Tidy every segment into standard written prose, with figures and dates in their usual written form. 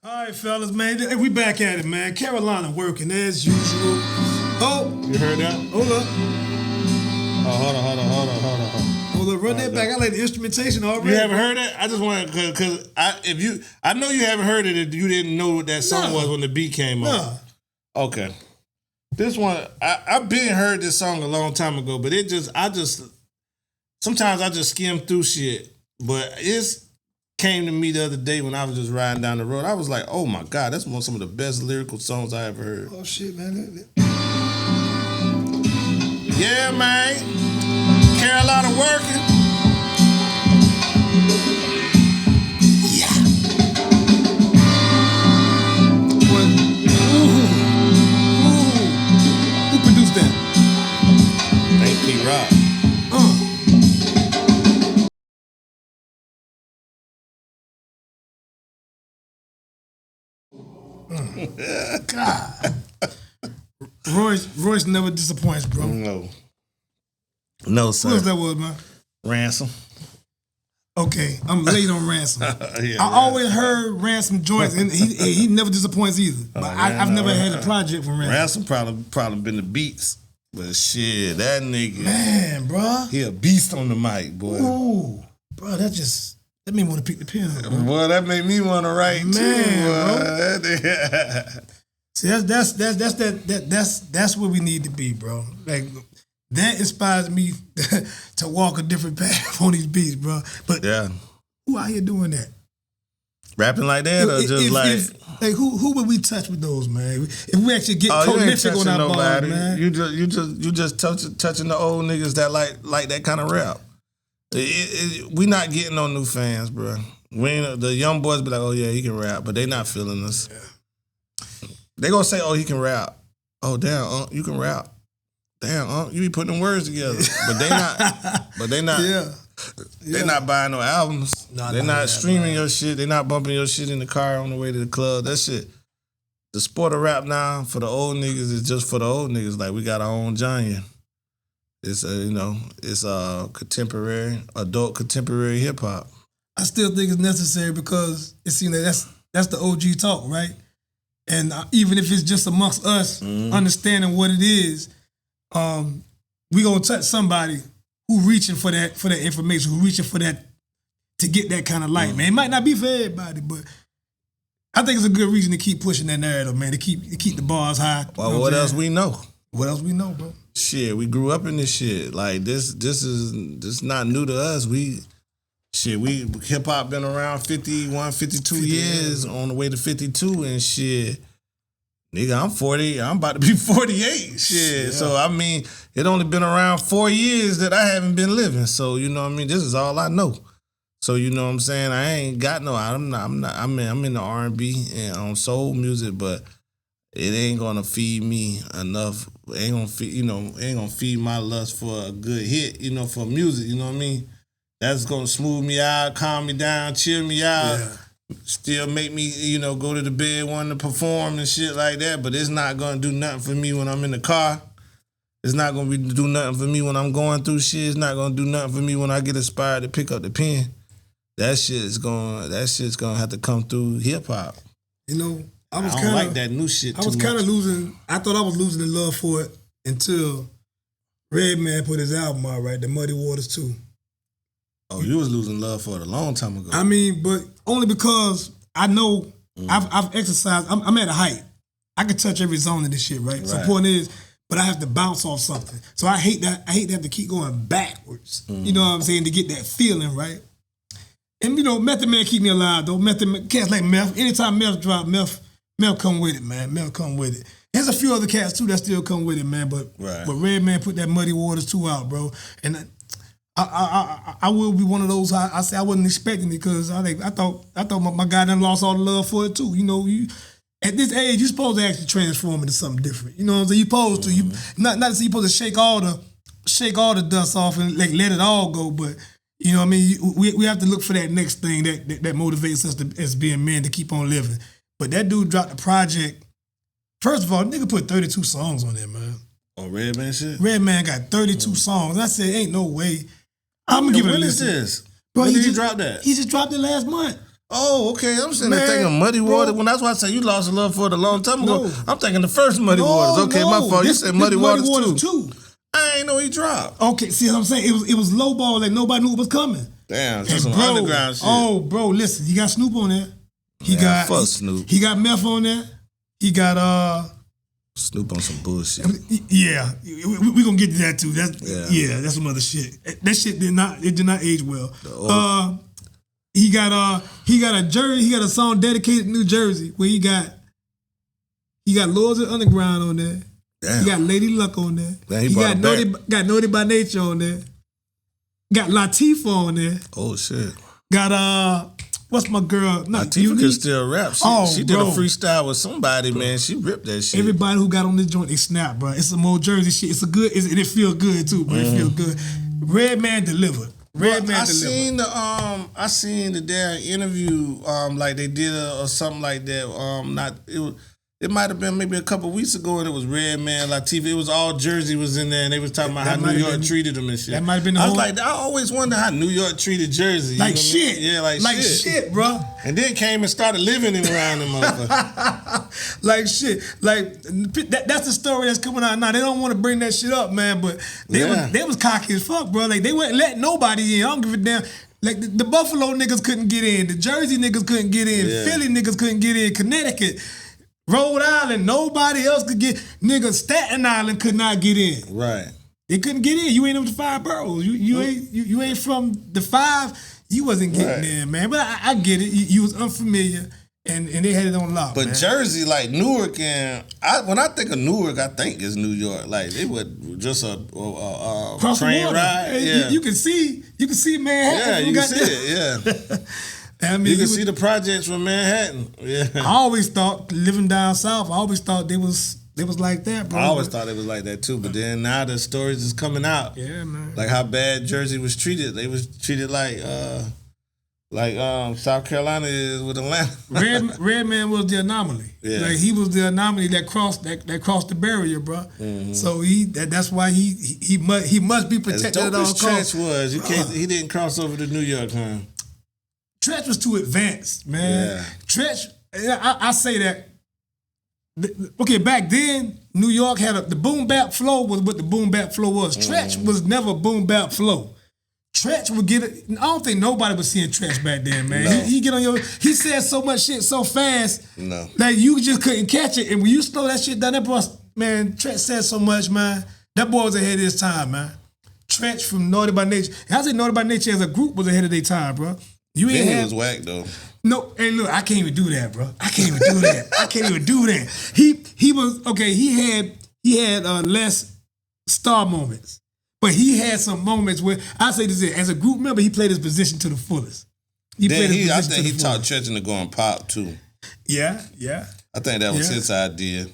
All right, fellas, man. Hey, we back at it, man. Carolina working as usual. Oh, You heard that? hold up. Oh, hold on. Hold up, run that back. I like the instrumentation already. You haven't heard it? I just want to, cause I know you haven't heard it if you didn't know what that song was when the beat came on. Okay. This one, I've been heard this song a long time ago, but sometimes I just skim through shit. But it's came to me the other day when I was just riding down the road. I was like, oh my God, that's some of the best lyrical songs I ever heard. Oh shit, man. Yeah, man. Carolina working. Yeah. What? Ooh. Who produced that? Thank P-Rock. God. Royce never disappoints, bro. No, sir. Who else that was, man? Ransom. Okay, I'm late on Ransom. Yeah, I always heard Ransom joints, and he never disappoints either. But I've never had a project from Ransom. Ransom probably been the beats. But shit, that nigga. Man, bro. He a beast on the mic, boy. Ooh, bro, that made me want to pick the pen up, bro. Boy, that made me want to write too, bro. boy. See, that's where we need to be, bro. Like that inspires me to walk a different path on these beats, bro. But who out here doing that? Rapping like that, or just who would we touch with those, man? If we actually get prolific on our bars, man. You just touching the old niggas that like that kind of rap. We not getting no new fans, bro. The young boys be like, oh yeah, he can rap, but they not feeling us. Yeah. They gonna say, oh, he can rap. Oh damn, you can rap. Damn, you be putting them words together, but they not. Yeah. They not buying no albums. They not streaming your shit. They not bumping your shit in the car on the way to the club. That shit. The sport of rap now for the old niggas is just for the old niggas. Like we got our own genre. It's it's contemporary, adult contemporary hip hop. I still think it's necessary because it's that's the OG talk, right? And even if it's just amongst us, understanding what it is, we gonna touch somebody who reaching for that information, who reaching for that to get that kind of light, man. It might not be for everybody, but I think it's a good reason to keep pushing that narrative, man. To keep the bars high. Well, what else we know? What else we know, bro? Shit, we grew up in this shit. Like this is not new to us. We hip hop been around 51, 52 years on the way to 52 and shit. Nigga, I'm 40. I'm about to be 48. Shit. Yeah. So I mean, it only been around 4 years that I haven't been living. So you know what I mean? This is all I know. So you know what I'm saying? I ain't got no. I'm in the R&B and on soul music, but it ain't gonna feed me enough. It ain't gonna feed my lust for a good hit, for music, you know what I mean? That's gonna smooth me out, calm me down, chill me out, still make me, go to the bed wanting to perform and shit like that, but it's not gonna do nothing for me when I'm in the car. It's not gonna do nothing for me when I'm going through shit. It's not gonna do nothing for me when I get inspired to pick up the pen. That shit's gonna have to come through hip hop. I don't like that new shit too much. I thought I was losing the love for it until Redman put his album out, right? The Muddy Waters 2. Oh, you was losing love for it a long time ago. I mean, but only because I know I've exercised. I'm at a height. I can touch every zone of this shit, right? So the point is, but I have to bounce off something. So I hate that. I hate to have to keep going backwards. You know what I'm saying? To get that feeling, right? And Method Man keep me alive though. Cats like Meth. Anytime Meth drop, Meth come with it, man. Meth come with it. There's a few other cats too that still come with it, man. But Redman put that Muddy Waters 2 out, bro. And I will be one of those. I say I wasn't expecting it because I thought my guy done lost all the love for it too. At this age, you're supposed to actually transform into something different. You know what I'm saying? You're supposed to. You not to say you're supposed to shake all the dust off and let it all go, but you know what I mean? We have to look for that next thing that motivates us as being men to keep on living. But that dude dropped the project. First of all, nigga put 32 songs on there, man. Oh, Redman shit? Redman got 32 songs. I said, ain't no way. I'm gonna give it a listen. When is this? Bro, when did he drop that? He just dropped it last month. Oh, okay. I'm sitting there thinking Muddy Water. When that's why I say you lost a love for it a long time ago. No. I'm thinking the first Muddy Waters. Okay, my fault. You said Muddy Waters too. I ain't know he dropped. Okay, see what I'm saying? It was low ball, like nobody knew it was coming. Damn, just some underground shit. Oh, bro, listen, he got Snoop on there. Fuck Snoop. He got Meth on there. He got Snoop on some bullshit. Yeah, we gonna get to that too. That's some other shit. That shit did not age well. He got a jersey. He got a song dedicated to New Jersey where he got Lords of the Underground on there. Damn. He got Lady Luck on there. Man, he got Naughty by Nature on there. Got Latifah on there. Oh shit. Got what's my girl? Latifah can still rap. She did a freestyle with somebody, man. She ripped that shit. Everybody who got on this joint, they snap, bro. It's some old Jersey shit. It's a good, and it feels good too, bro. It feels good. Redman delivered. I seen the damn interview, like they did or something like that. It might have been maybe a couple weeks ago, and it was Redman, Latifah. It was all Jersey was in there, and they was talking about how New York treated them and shit. That might have been I was like, I always wonder how New York treated Jersey. Like shit. Yeah, like shit, bro. And then came and started living around them motherfuckers. Like shit. Like, that's the story that's coming out now. They don't want to bring that shit up, man, but they was cocky as fuck, bro. Like, they wouldn't let nobody in. I don't give a damn. Like, the Buffalo niggas couldn't get in. The Jersey niggas couldn't get in. Yeah. Philly niggas couldn't get in. Connecticut. Rhode Island, nobody else could get. Nigga, Staten Island could not get in. Right. They couldn't get in. You ain't in the 5 boroughs. You ain't from the 5. You wasn't getting in, man. But I get it. You was unfamiliar, and they had it on lock. But man. Jersey, like Newark, and when I think of Newark, I think it's New York. Like it was just a train ride. Hey, you can see Manhattan. Yeah, you can see it. Yeah. I mean, you can see the projects from Manhattan. Yeah. I always thought living down south. I always thought they was like that, bro. I always thought it was like that too. But then now the stories is coming out. Yeah, man. Like how bad Jersey was treated. They was treated like South Carolina is with Atlanta. Redman was the anomaly. Yeah. Like he was the anomaly that crossed the barrier, bro. Mm-hmm. So that's why he must be protected at all costs. As dope as Trench was, he didn't cross over to New York, huh? Trench was too advanced, man. Yeah. Trench, I say that. Okay, back then, New York had the boom bap flow was what the boom bap flow was. Trench was never boom bap flow. Trench would get it. I don't think nobody was seeing Trench back then, man. No. He get on he said so much shit so fast that you just couldn't catch it. And when you slow that shit down, that boy, man, Trench said so much, man. That boy was ahead of his time, man. Trench from Naughty by Nature. I say Naughty by Nature as a group was ahead of their time, bro. He was whack though. No, hey, look, I can't even do that, bro. I can't even do that. He was okay. He had less star moments, but he had some moments where I say this as a group member, he played his position to the fullest. I think he taught Trench into going pop too. Yeah. I think that was his idea.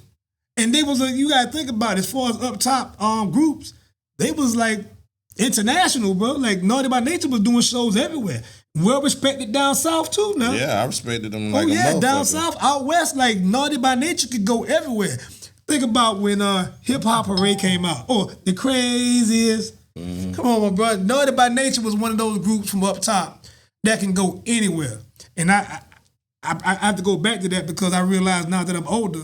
And they was you gotta think about it, as far as up top groups, they was like international, bro. Like Naughty by Nature was doing shows everywhere. Well respected down south too now. Yeah, I respected them like a motherfucker. Down south, out west, like Naughty by Nature could go everywhere. Think about when Hip Hop Hooray came out. Oh, the craziest. Mm-hmm. Come on, my brother. Naughty by Nature was one of those groups from up top that can go anywhere. And I have to go back to that because I realize now that I'm older,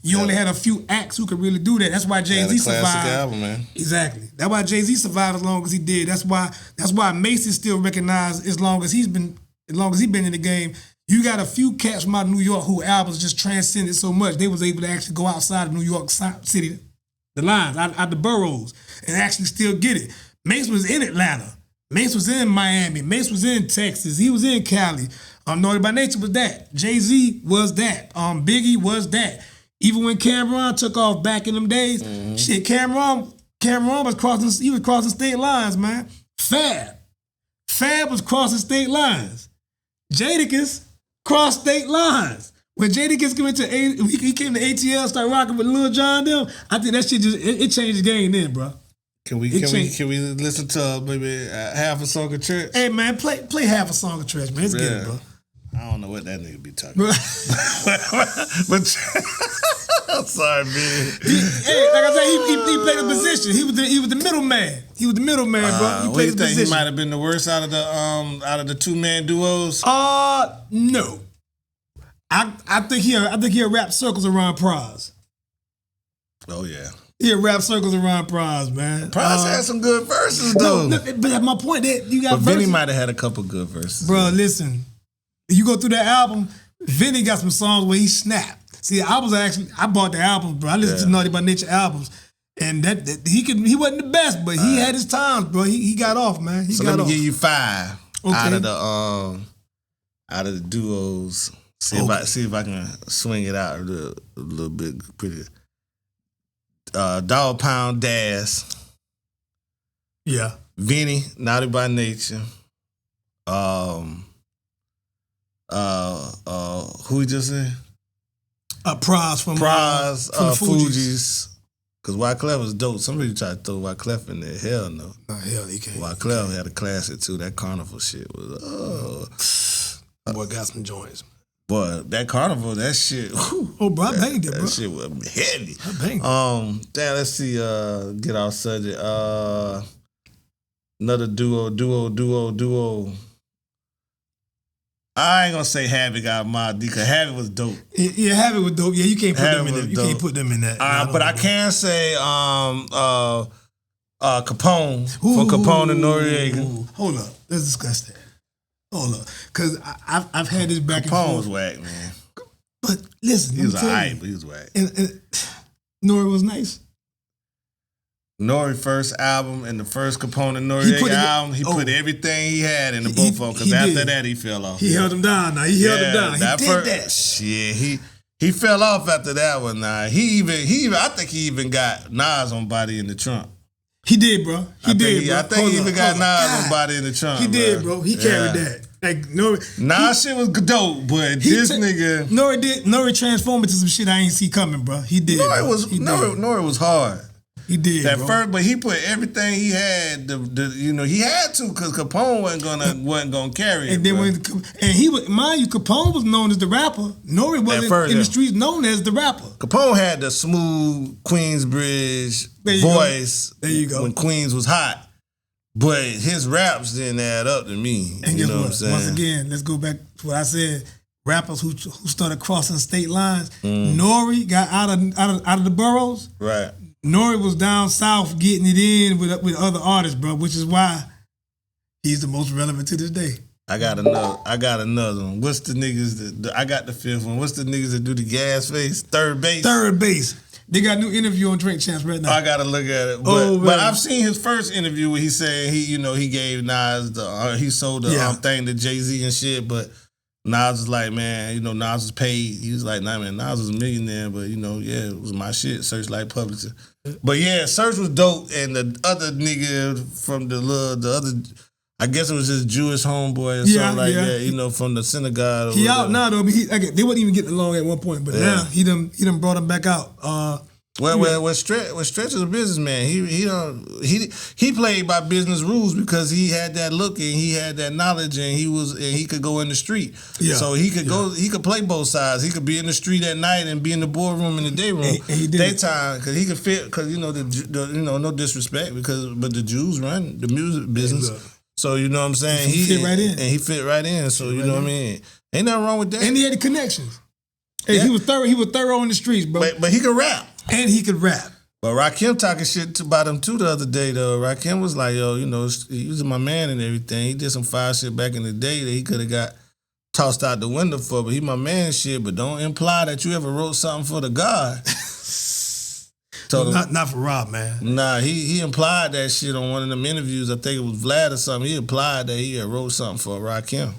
you only had a few acts who could really do that. That's why Jay-Z survived. Classic album, man. Exactly. That's why Jay-Z survived as long as he did. That's why Mason still recognized as long as he's been in the game. You got a few cats from out of New York who albums just transcended so much they was able to actually go outside of New York City, the lines, out the boroughs, and actually still get it. Mace was in Atlanta. Mace was in Miami. Mace was in Texas. He was in Cali. Naughty by Nature was that. Jay-Z was that. Biggie was that. Even when Cameron took off back in them days, shit, Cameron was crossing state lines, man. Fab was crossing state lines. Jadakiss crossed state lines. When Jadakiss came to ATL, started rocking with Lil Jon them, I think that shit it changed the game then, bro. Can we listen to maybe half a song of Trench? Hey man, play half a song of Trench, man. Let's get it, bro. I don't know what that nigga be talking about. But sorry, man. Hey, like I said, he played a position. He was the middleman. He was the middleman, bro. He played a position. He might have been the worst out of the 2-man duos? No. I think he'll wrap circles around Prize. Oh yeah. He'll wrap circles around Prize, man. Prize had some good verses though. No, but that's my point. You got but verses. Vinny might have had a couple good verses. Bro, listen. You go through that album, Vinny got some songs where he snapped. See, I bought the albums, bro. I listened to Naughty by Nature albums. And that he wasn't the best, but he had his times, bro. He got off, man. Let me give you 5 out of the duos. See if I can swing it out a little bit pretty. Dog Pound Dash. Yeah. Vinny, Naughty by Nature. Who we just said? Prize from Fugees. Because Wyclef was dope. Somebody tried to throw Wyclef in there. Hell no. Hell, he can't. Wyclef had a classic too. That Carnival shit was, Boy, got some joints. Boy, that Carnival, that shit. Whew, oh, bro, I banged it, bro. That shit was heavy. I banged it. Damn, let's see, get our subject. Another duo. I ain't gonna say Havoc out of my D, because Havoc was dope. Yeah, Havoc was dope. Yeah, you can't put them in there. You can't put them in that. But I can say Capone from Capone and Noriega. Hold up, let's discuss that. Hold up, because I've had this back and forth. Capone was whack, man. But listen, he was alright, but he was whack. And Nori was nice. Nori first album and the first Capone and Noriega album, he put everything he had in the both of them, because after that he fell off. He held him down. Now he held him down. He did that. Shit, he fell off after that one. Now he even I think he even got Nas on Body in the Trunk. He did, bro. I think he even got Nas on Body in the Trunk. He did, bro. He carried that. Like Nas shit was dope, but this nigga Nori transformed into some shit I ain't see coming, bro. He did. Nori was hard. He did, that first, but he put everything he had. He had to, because Capone wasn't gonna carry it. And then mind you, Capone was known as the rapper. Nori wasn't in the streets known as the rapper. Capone had the smooth Queensbridge voice. There you go. When Queens was hot, but his raps didn't add up to me. And you know what I'm saying? Once again, let's go back to what I said. Rappers who started crossing state lines. Nori got out of the boroughs. Right. Nori was down south getting it in with other artists, bro, which is why he's the most relevant to this day. I got another one. What's the niggas I got the 5th one. What's the niggas that do the gas face? Third Base. They got a new interview on Drink Champs right now. I gotta look at it. But I've seen his first interview where he said he gave Nas he sold the thing to Jay-Z and shit, but Nas was like, man, Nas was paid. He was like, nah, man, Nas was a millionaire, but it was my shit, Searchlight Publishing. But yeah, Search was dope, and the other nigga from the other, I guess it was his Jewish homeboy or something like that, from the synagogue. He out now though. They wouldn't even get along at one point, but now he done brought him back out. Stretch is a businessman. He played by business rules because he had that look and he had that knowledge and he could go in the street. Yeah. So he could go. He could play both sides. He could be in the street at night and be in the boardroom in the day room. And he did daytime because he could fit. Because no disrespect but the Jews run the music business. So you know what I'm saying. He fit right in. And he fit right in. So you know what I mean. Ain't nothing wrong with that. And he had the connections. Hey, he was thorough in the streets, bro. But he could rap. And he could rap. But Rakim talking shit about him too the other day though. Rakim was like, yo, he was my man and everything. He did some fire shit back in the day that he could have got tossed out the window for, but he my man shit, but don't imply that you ever wrote something for the God. Not for Rob, man. Nah, he implied that shit on one of them interviews. I think it was Vlad or something. He implied that he had wrote something for Rakim.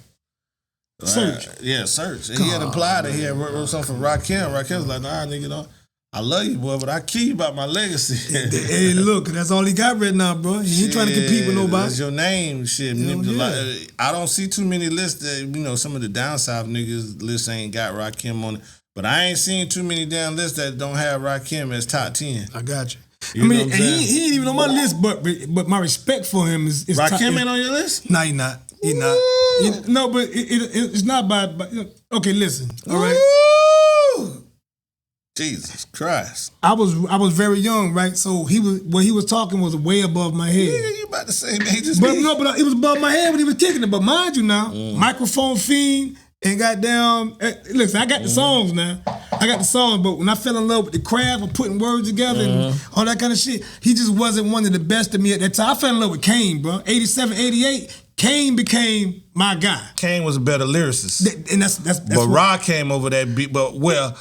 Search. Yeah, Search. And he had implied that he had wrote something for Rakim. Rakim was like, nah, nigga, I love you, boy, but I care you about my legacy. Hey, look, that's all he got right now, bro. He ain't trying to compete with nobody. That's your name, shit. I don't see too many lists that, some of the down south niggas lists ain't got Rakim on it. But I ain't seen too many damn lists that don't have Rakim as top 10. I got you. And he ain't even on my list, but my respect for him is Rakim ain't on your list? Nah, he not. He not. No, but it's not by okay, listen. All right. Jesus Christ. I was very young, right? So what he was talking was way above my head. Yeah, you about the same age as But me. no, but it was above my head when he was kicking it. But mind you now, microphone fiend and goddamn. Listen, I got the songs now. I got the songs, but when I fell in love with the craft of putting words together and all that kind of shit, he just wasn't one of the best of me at that time. I fell in love with Kane, bro. 87, 88, Kane became my guy. Kane was a better lyricist. And that's but Ra came over that beat. But Ra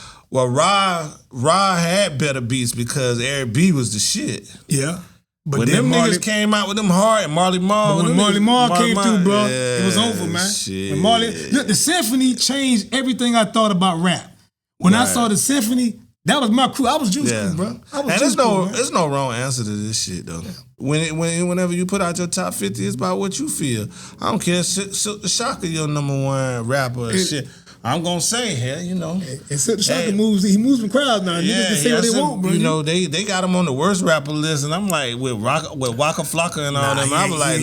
had better beats because Eric B was the shit. Yeah. But when them niggas came out with them hard and Marley Marl. When Marley Marl came through, bro, yeah, it was over, man. Shit. When look, the symphony changed everything I thought about rap. When I saw the symphony, that was my crew. I was juice crew, bro. There's no wrong answer to this shit though. Whenever you put out your top 50, it's about what you feel. I don't care. Silk the Shocker, your number one rapper and shit. I'm gonna say here, you know. And Silk the Shocker moves from crowds now. Niggas can say what they want, bro. You know, they got him on the worst rapper list, and I'm like with Waka Flocka and all them. I was like,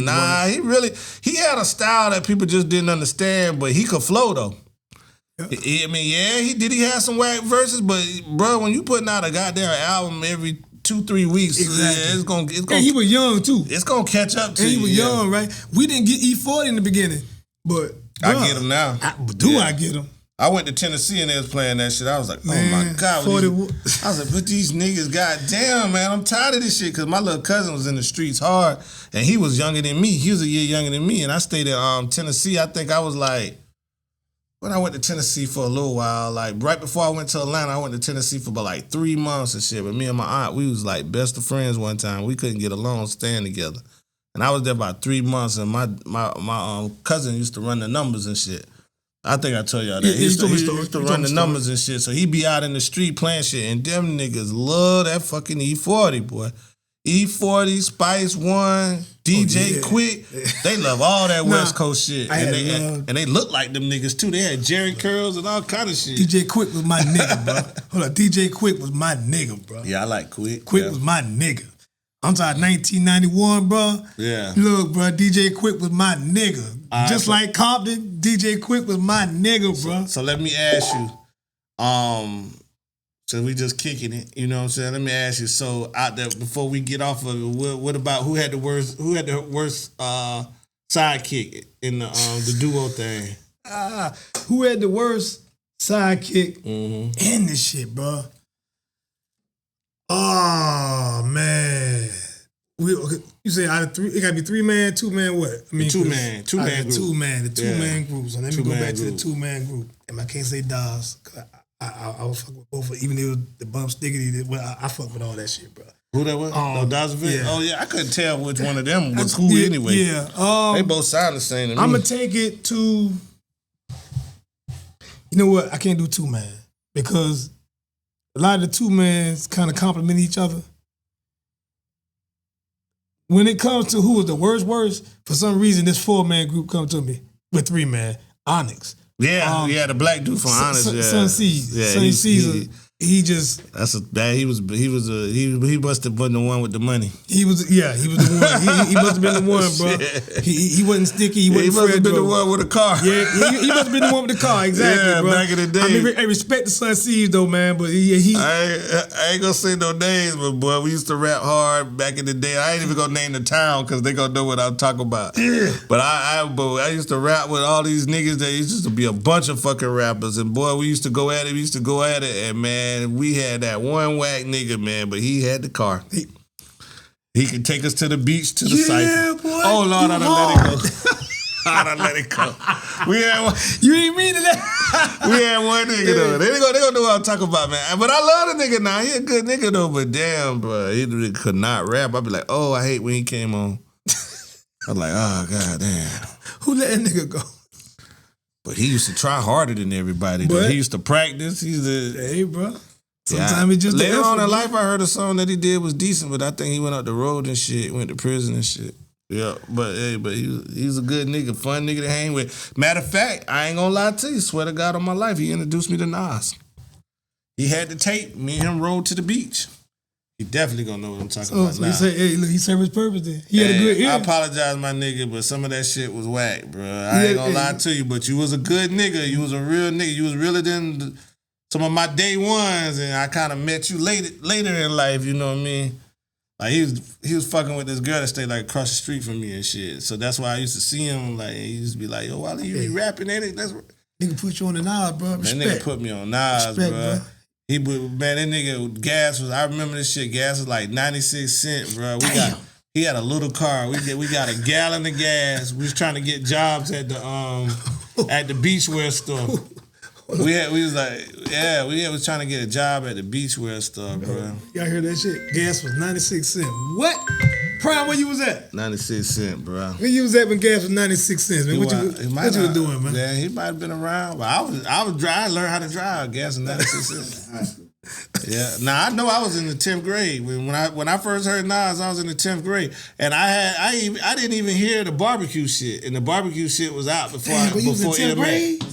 he had a style that people just didn't understand, but he could flow though. Yeah. He had some whack verses, but bro, when you putting out a goddamn album every 2-3 weeks, it's gonna. And he was young too. It's gonna catch up to you. And he was young, right? We didn't get E40 in the beginning, but I get him now. I get him? I went to Tennessee and they was playing that shit. I was like, oh my God. I was like, but these niggas, goddamn, man, I'm tired of this shit. Because my little cousin was in the streets hard and he was younger than me. He was a year younger than me. And I stayed in Tennessee. I think I was like, when I went to Tennessee for a little while, like right before I went to Atlanta, I went to Tennessee for about like 3 months and shit. But me and my aunt, we was like best of friends one time. We couldn't get along staying together. And I was there about 3 months, and my cousin used to run the numbers and shit. I think I told y'all that. He used to run the numbers and shit. So he be out in the street playing shit, and them niggas love that fucking E40, boy. E40, Spice One, DJ Quick. They love all that West Coast shit. And they look like them niggas too. They had Jerry curls and all kind of shit. DJ Quick was my nigga, bro. Hold on, DJ Quick was my nigga, bro. Yeah, I like Quick. Quick was my nigga. I'm talking 1991, bro. Yeah. Look, bro, DJ Quick was my nigga. Just like Compton, DJ Quick was my nigga, bro. So let me ask you, so we just kicking it, you know what I'm saying? Let me ask you, so out there, before we get off of it, what about who had the worst sidekick in the duo thing? Who had the worst sidekick in this shit, bro? Oh man, you say out of three, it gotta be 3-man, 2-man. What? I mean, 2-man group. The 2-man group. So let me go back to the 2-man group, and I can't say Dawes. I was fuck with both, even though the bump stickity. I fuck with all that shit, bro. Who that was? Dawes. Yeah. Oh yeah, I couldn't tell which one of them was who anyway. Yeah, they both sound the same to me. I'm gonna take it to. You know what? I can't do 2-man because a lot of the 2-mans kind of complement each other. When it comes to who was the worst, for some reason this 4-man group come to me with 3-man. Onyx. Yeah, the black dude from Onyx. Sonny Caesar. He just he must have been the one with the money. He was the one. He must have been the one, bro. He wasn't sticky. He must have been the one with a car. Yeah, he must have been the one with the car. Exactly, bro. Back in the day. I mean, I respect the Sonny Caesar though, man. But I ain't gonna say no names, but boy, we used to rap hard back in the day. I ain't even gonna name the town because they gonna know what I'm talking about. Yeah. But I used to rap with all these niggas. There used to be a bunch of fucking rappers, and boy, we used to go at it. And man. And we had that one whack nigga, man, but he had the car. He could take us to the beach to the cypher. Boy, oh Lord, I done let it go. We had one. You ain't mean to that. We had one nigga though. They gonna know what I'm talking about, man. But I love the nigga now. He a good nigga though. But damn, bro, he could not rap. I'd be like, oh, I hate when he came on. I'm like, oh god damn. Who let that nigga go? But he used to try harder than everybody. He used to practice. Hey, bro. Sometimes it just later on in life, I heard a song that he did was decent, but I think he went up the road and shit, went to prison and shit. Yeah, but he was a good nigga, fun nigga to hang with. Matter of fact, I ain't gonna lie to you. Swear to God on my life, he introduced me to Nas. He had the tape. Me and him rode to the beach. He definitely gonna know what I'm talking about now. He said, hey, look, he served his purpose then. He had a good ear. I apologize, my nigga, but some of that shit was whack, bro. I ain't gonna lie to you, but you was a good nigga. You was a real nigga. You was realer than some of my day ones, and I kind of met you later in life. You know what I mean? Like he was fucking with this girl that stayed like across the street from me and shit. So that's why I used to see him. Like he used to be like, "Yo, Wally, you be rapping, ain't it?" That's nigga put you on the Nas, bro. Respect. That nigga put me on Nas, Respect, bro. bro. That nigga gas was. I remember this shit. Gas was like 96 cents, bro. He had a little car. We got a gallon of gas. We was trying to get jobs at the beachwear store. We was trying to get a job at the beachwear store, bro. Y'all heard that shit? Gas was 96 cents. What? Prime, where you was at? 96 cents, bro. Where you was at when gas was 96 cents, man? What you was doing, man? Yeah, he might have been around, but I was I learned how to drive. Gas was 96 cents. Yeah. Now I know I was in the 10th grade when I first heard Nas. I was in the 10th grade, and I didn't even hear the barbecue shit, and the barbecue shit was out before you was in 10th grade?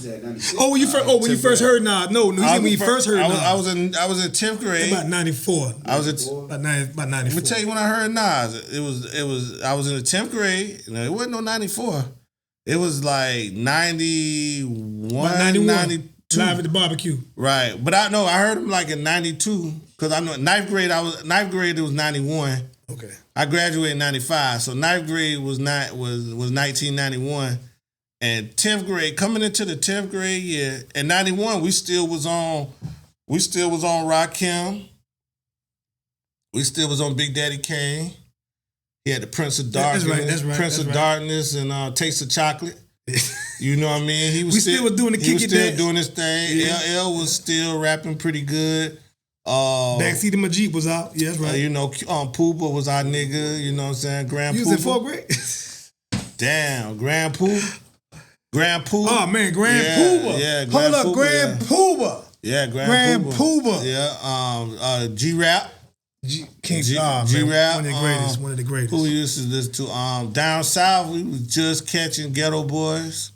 When you first heard Nas? No, when you first heard Nas. I was in 10th grade. About 94. I was about 94. Let me tell you when I heard Nas. I was in the 10th grade. It wasn't no 94. It was like 91, 92. Live at the barbecue. Right. But I heard him like in 92. Because I know ninth grade it was 91. Okay. I graduated in 95. So ninth grade was 1991. And 10th grade, coming into the 10th grade year, in 91, we still was on Rakim. We still was on Big Daddy Kane. He had the Prince of Darkness. That's right. Prince of Darkness and Taste of Chocolate. You know what I mean? He was still was doing the kick it dance. Doing his thing. Yeah. LL was still rapping pretty good. Backseat of my Jeep was out. Yeah, that's right. Poopa was our nigga. You know what I'm saying? Grand Poopa. You was in 4th grade? Damn, Grand Poopa. Oh man, Grand Poopa. Yeah, Hold up, Grand Poopa. Yeah, Grand Poopa. Yeah, G-Rap. G-Rap. One of the greatest. Who we used to listen to. Down south, we was just catching Ghetto Boys.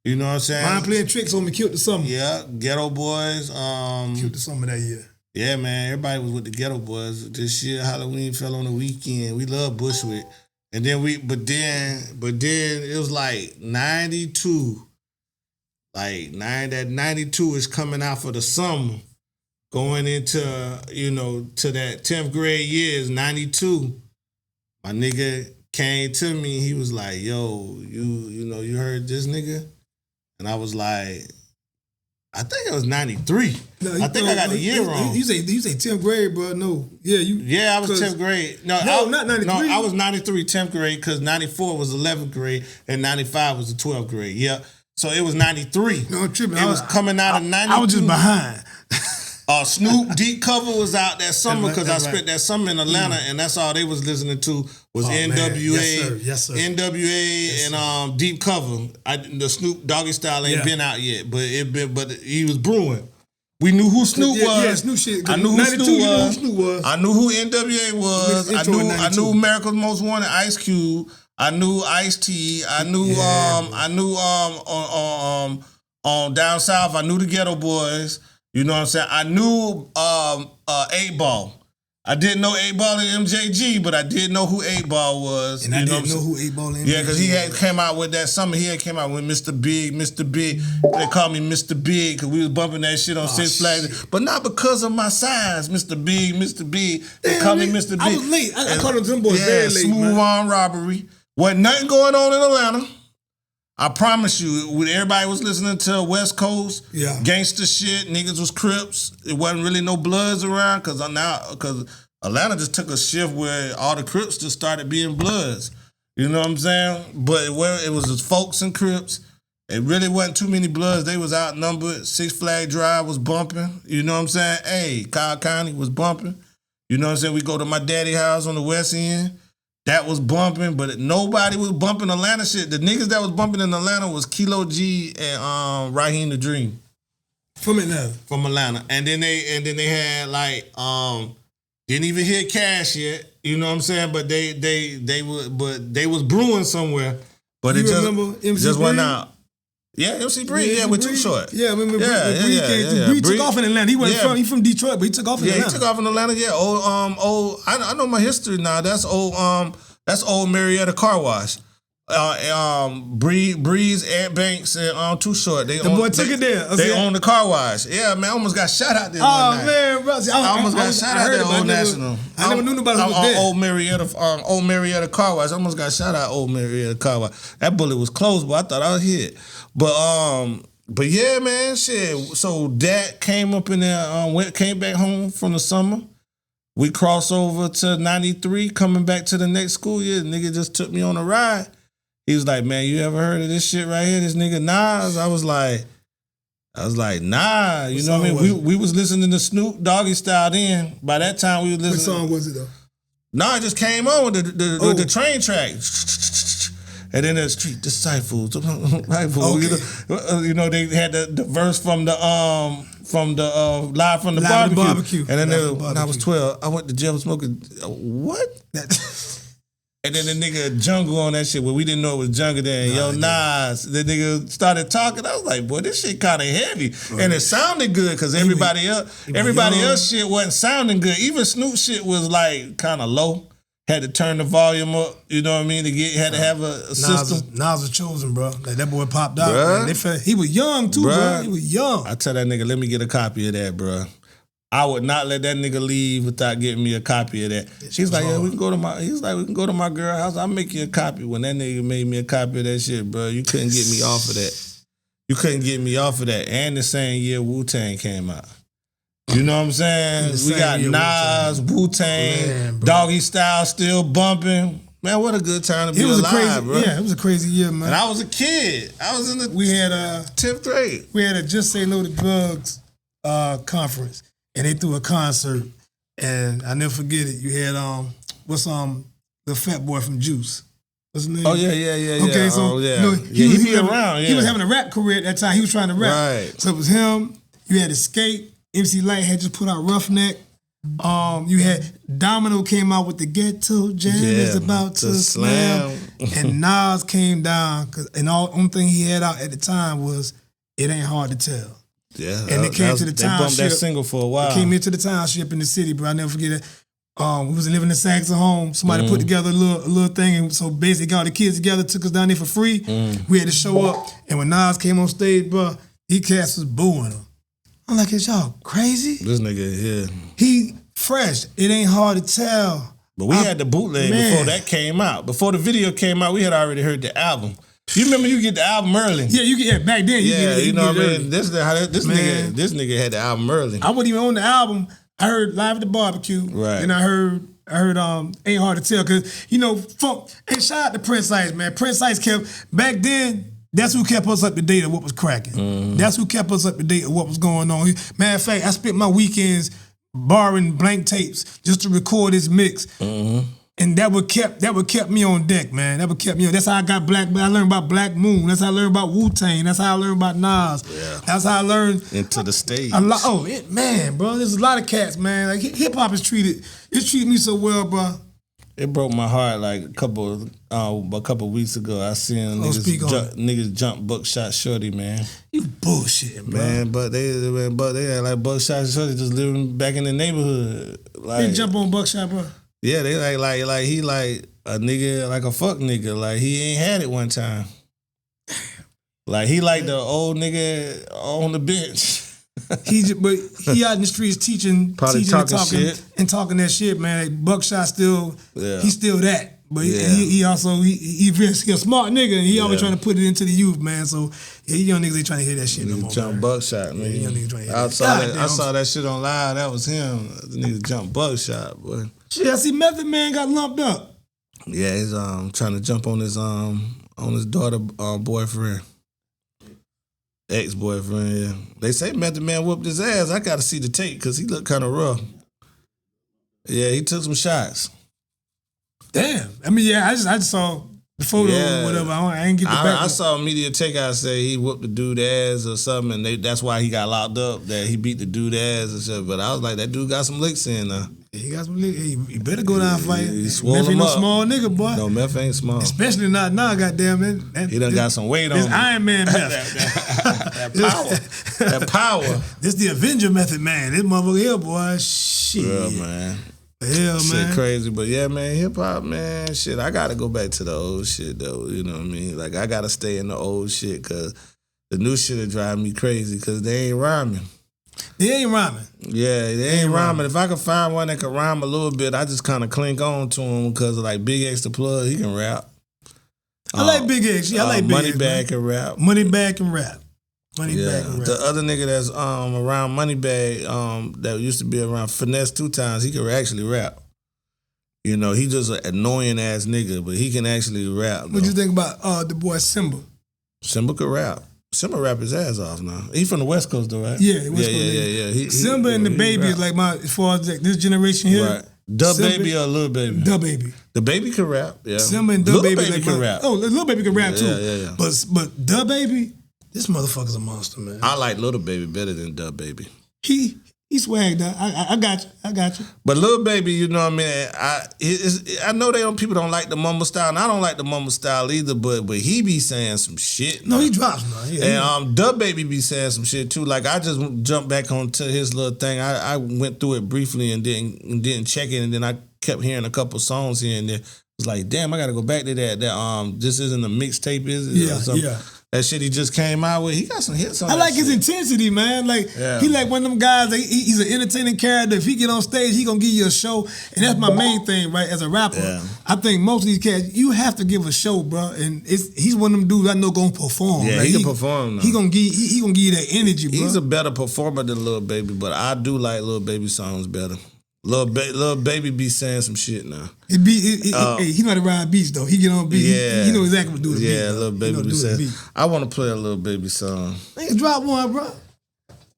You know what I'm saying? Mind playing tricks on me, killed the summer. Yeah, Ghetto Boys. Killed the summer that year. Yeah, man, everybody was with the Ghetto Boys. This year, Halloween fell on the weekend. We love Bushwick. And then but then it was like 92. Like that 92 is coming out for the summer. Going into, to that 10th grade year is 92. My nigga came to me. He was like, yo, you heard this nigga? And I was like, I think it was 93. No, I think I got the year wrong. You say 10th grade, bro. No. Yeah, I was 10th grade. No, not 93. No, I was 93 10th grade because 94 was 11th grade and 95 was the 12th grade. Yeah. So it was 93. No, I'm tripping. It was coming out of 92. I was just behind. Snoop Deep Cover was out that summer because I spent that summer in Atlanta, and that's all they was listening to was NWA, yes, sir. NWA and Deep Cover. The Snoop Doggy Style ain't been out yet, but he was brewing. We knew who Snoop was. Yeah, Snoop shit. I knew who Snoop was. was. I knew who NWA was. I knew America's Most Wanted, Ice Cube. I knew Ice-T. I knew down south. I knew the Ghetto Boys. You know what I'm saying? I knew 8-Ball. I didn't know 8-Ball and MJG, but I did know who 8-Ball was. And I didn't know who 8-Ball and MJG was. Yeah, because he had came out with that summer. He had came out with Mr. Big. They called me Mr. Big because we was bumping that shit on Six Flags. But not because of my size, Mr. Big. They called me Mr. Big. I was late. I called them boys very late, Smooth on Robbery. Wasn't nothing going on in Atlanta. I promise you, when everybody was listening to West Coast, gangster shit, niggas was Crips. It wasn't really no Bloods around because Atlanta just took a shift where all the Crips just started being Bloods. You know what I'm saying? But it was just folks and Crips. It really wasn't too many Bloods. They was outnumbered. Six Flag Drive was bumping. You know what I'm saying? Hey, Kyle County was bumping. You know what I'm saying? We go to my daddy house on the West End. That was bumping, but nobody was bumping Atlanta shit. The niggas that was bumping in Atlanta was Kilo G and Raheem the Dream. From Atlanta. From Atlanta. And then they had like didn't even hit Cash yet. You know what I'm saying? But they was brewing somewhere. But it just went out. Yeah, MC Bree, with Too Short. Yeah, I remember Bree came through. Bree took off in Atlanta. He from Detroit, but he took off in Atlanta. Yeah, he took off in Atlanta. Yeah, I know my history now. That's old Marietta Car Wash. Breeze, Ant Banks, and Too Short. They took it there. They own the car wash. Yeah, man, I almost got shot out there. Oh man, bro. I almost got shot out there at Old National. I never knew nobody who was there. Old Marietta car wash. I almost got shot out Old Marietta car wash. That bullet was close, but I thought I was hit. But yeah, man, shit. So Dad came up in there, came back home from the summer. We crossed over to 93, coming back to the next school year. The nigga just took me on a ride. He was like, man, you ever heard of this shit right here? This nigga Nas? I was like, nah. You know what I mean? We was listening to Snoop Doggy Style then. By that time, we was listening. What song was it though? Nah, it just came on with the train track. And then the Street Disciples. Okay. You know, they had the verse from the Live from the Barbecue. And then when I was 12, I went to jail smoking. What? And then the nigga Jungle on that shit, where we didn't know it was Jungle then. Nas, the nigga started talking. I was like, boy, this shit kind of heavy. Right. And it sounded good because everybody else shit wasn't sounding good. Even Snoop shit was like kind of low. Had to turn the volume up, you know what I mean? Had to have a system. Nas was chosen, bro. Like that boy popped out. Man. He was young too, bro. He was young. I tell that nigga, let me get a copy of that, bro. I would not let that nigga leave without getting me a copy of that. She's like, yeah, we can go to my girl house. I'll make you a copy. When that nigga made me a copy of that shit, bro, you couldn't get me off of that. You couldn't get me off of that. And the same year Wu-Tang came out. You know what I'm saying? We got Nas, Wu-Tang, Doggy Style still bumping. Man, what a good time to be alive, bro. Yeah, it was a crazy year, man. And I was a kid. I was in the 10th grade. We had a Just Say No to Drugs conference. And they threw a concert, and I never forget it. You had the fat boy from Juice. What's his name? Oh yeah. Okay, so yeah. You know, he be around. Yeah. He was having a rap career at that time. He was trying to rap. Right. So it was him. You had Escape. MC Light had just put out Roughneck. You had Domino came out with the Ghetto Jam is about to slam. And Nas came down, and only thing he had out at the time was It Ain't Hard to Tell. Yeah, and it came to the township. They bumped that single for a while. It came into the township in the city, bro. I never forget it. We was living in Saxon home. Somebody put together a little thing, and so basically got all the kids together, took us down there for free. We had to show up, and when Nas came on stage, bro, cats was booing him. I'm like, is y'all crazy? This nigga here. He fresh. It ain't hard to tell. But we had the bootleg before that came out. Before the video came out, we had already heard the album. You remember you get the album early? Yeah, you get back then. You know what I mean? This nigga had the album early. I wasn't even on the album. I heard Live at the Barbecue. Right. And I heard Ain't Hard to Tell. Cause funk. And shout out to Prince Ice, man. Prince Ice kept back then. That's who kept us up to date of what was cracking. That's who kept us up to date of what was going on. Matter of fact, I spent my weekends borrowing blank tapes just to record his mix. And that would kept me on deck, man. That would kept me on. That's how I got I learned about Black Moon. That's how I learned about Wu-Tang. That's how I learned about Nas. Yeah. That's how I learned into the stage. Man, bro. There's a lot of cats, man. Like hip hop is treated me so well, bro. It broke my heart like a couple weeks ago. I seen niggas jump Buckshot Shorty, man. You bullshit, bro. Man, but they had like Buckshot Shorty just living back in the neighborhood. Like, they jump on Buckshot, bro. Yeah, they like he like a nigga, like a fuck nigga. Like he ain't had it one time. Like he like the old nigga on the bench. He out in the streets teaching talking that shit, man. Like Buckshot he's still that. But he also a smart nigga, and he always trying to put it into the youth, man. So young niggas ain't trying to hear that shit no more. Jump Buckshot, man. Young niggas trying to hear I saw that shit on live. That was him. The nigga jump Buckshot, boy. Shit, I see Method Man got lumped up. Yeah, he's trying to jump on his daughter boyfriend. Ex-boyfriend, yeah. They say Method Man whooped his ass. I gotta see the tape because he looked kind of rough. Yeah, he took some shots. Damn. I mean, I just saw the photo or whatever. I ain't get the back. I saw media takeout say he whooped the dude ass or something, and that's why he got locked up, that he beat the dude ass and shit. But I was like, that dude got some licks in there. He got some licks. He better go down and fight. He swole him up. Ain't no small nigga, boy. No, Meth ain't small. Especially not now, goddamn it. He done got some weight on him. This Iron Man Meth. that power. This the Avenger Method Man. This motherfucker here, boy. Shit. Yeah, man. Hell, shit man. crazy. But yeah, man, hip hop, man, shit, I gotta go back to the old shit though. You know what I mean? Like I gotta stay in the old shit because the new shit will drive me crazy because they ain't rhyming. They ain't rhyming. Yeah, they ain't rhyming. If I could find one that could rhyme a little bit, I just kind of clink on to him because like Big X the Plug, he can rap. I like Big X. Yeah, I like Big X. Moneybag can rap. Moneybag can rap. Moneybag can rap. The other nigga that's around Moneybag that used to be around Finesse 2 Times, he can actually rap. You know, he just an annoying ass nigga, but he can actually rap. What you think about the boy Simba? Simba could rap. Simba rap his ass off now. He from the West Coast though, right? Yeah, West Coast. Yeah. Simba and the Baby is like as far as like this generation here. Right. Baby or Lil Baby? The Baby. The Baby can rap. Yeah. Simba and the Baby like can rap. Oh, Lil Baby can rap too. Yeah. But the Baby, this motherfucker's a monster, man. I like Lil Baby better than the Baby. He swagged out. I got you. But Lil Baby, you know what I mean? I know people don't like the mumble style, and I don't like the mumble style either, but he be saying some shit. No, he drops now. Yeah, and the Baby be saying some shit too. Like I just jumped back onto his little thing. I went through it briefly and didn't check it, and then I kept hearing a couple songs here and there. It's like, damn, I gotta go back to that. This isn't a mixtape, is it? Yeah. That shit he just came out with, he got some hits on. I like his shit. intensity, man. Like he like one of them guys. Like, he's an entertaining character. If he get on stage, he gonna give you a show, and that's my main thing, right? As a rapper, I think most of these cats, you have to give a show, bro. And he's one of them dudes I know gonna perform. Yeah, like, he can perform. Now. He gonna give you that energy, bro. He's a better performer than Lil Baby, but I do like Lil Baby songs better. Lil Baby be saying some shit now. He know how to ride beats though. He get on beat. Yeah, he know exactly what to do with the beat. Yeah, Lil Baby be saying. I want to play a Lil Baby song. Nigga, drop one, bro.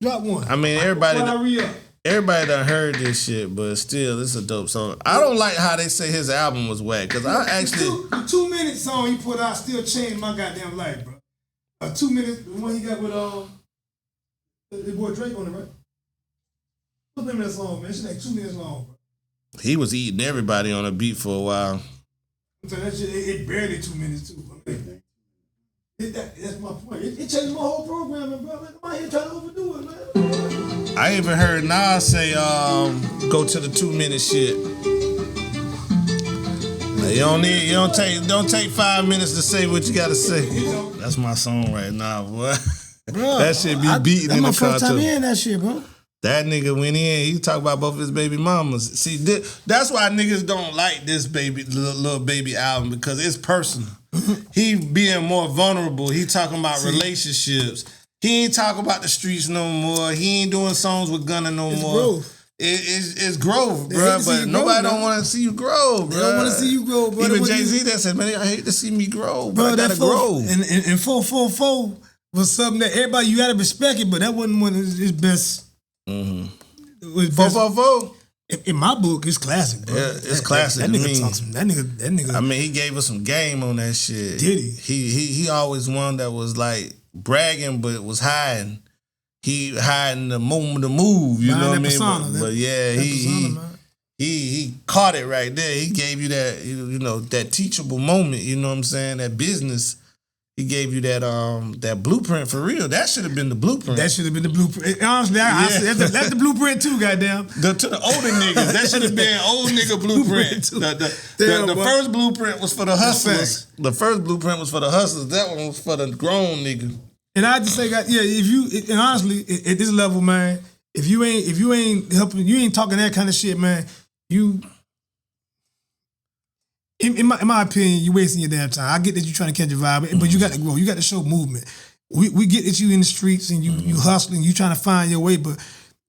Drop one. I mean, everybody done heard this shit, but still, it's a dope song. I don't like how they say his album was whack because I actually the 2 minute song he put out still changed my goddamn life, bro. 2 minutes, the one he got with the boy Drake on it, right? What's the name of that song, man? It's like 2 minutes long, bro. He was eating everybody on a beat for a while. I'm saying that shit, it barely 2 minutes too. I mean, that's my point. It changed my whole programming, bro. Like, I'm out here trying to overdo it, man. I even heard Nas say, go to the 2 minute shit. Now, don't take 5 minutes to say what you gotta say. That's my song right now, boy. Bro, that shit be beating in the car. That's my first time hearing that shit, bro. That nigga went in, he talked about both his baby mamas. See, that's why niggas don't like this Lil Baby album, because it's personal. He being more vulnerable. He talking about relationships. He ain't talking about the streets no more. He ain't doing songs with Gunna no more. Growth. It's growth, bro. But nobody don't want to see you grow, bro. They don't want to see you grow, bro. Even Jay-Z that said, man, I hate to see me grow, bro. I gotta grow. And 444 was something that everybody, you gotta respect it, but that wasn't one of his best. 444? In my book, it's classic, bro. Yeah, it's classic. That nigga. I mean, he gave us some game on that shit. Did he? He always one that was like bragging, but was hiding. He hiding the moment to move. You know what I mean? But yeah, he caught it right there. He gave you that, that teachable moment. You know what I'm saying? That business. He gave you that blueprint for real. That should have been the blueprint. That should have been the blueprint. Honestly, that's the blueprint too, goddamn. To the older niggas, that should have been old nigga blueprint. The first blueprint was for the hustlers. The first blueprint was for the hustlers. That one was for the grown nigga. And I just say, and honestly, at this level, man, if you ain't helping, you ain't talking that kind of shit, man, you. In my opinion, you're wasting your damn time. I get that you're trying to catch a vibe, but you got to grow. You got to show movement. We get that you in the streets and you hustling, you trying to find your way, but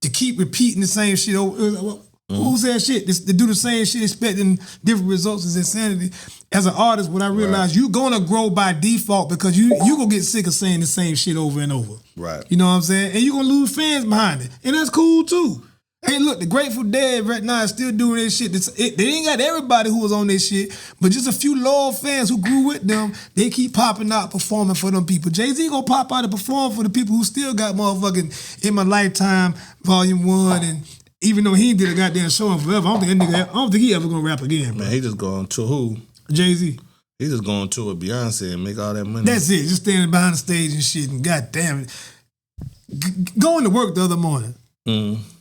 to keep repeating the same shit over, who's that shit? To do the same shit expecting different results is insanity. As an artist, what I realized, you're gonna grow by default because you gonna get sick of saying the same shit over and over. Right. You know what I'm saying? And you're gonna lose fans behind it. And that's cool too. Hey, look, the Grateful Dead right now is still doing this shit. They ain't got everybody who was on this shit, but just a few loyal fans who grew with them, they keep popping out performing for them people. Jay-Z gonna pop out and perform for the people who still got motherfucking In My Lifetime, Volume 1, and even though he did a goddamn show on Forever, I don't think he ever gonna rap again, bro. Man, he just going to who? Jay-Z. He just going to with Beyonce and make all that money. That's it, just standing behind the stage and shit, and goddamn it. Going to work the other morning.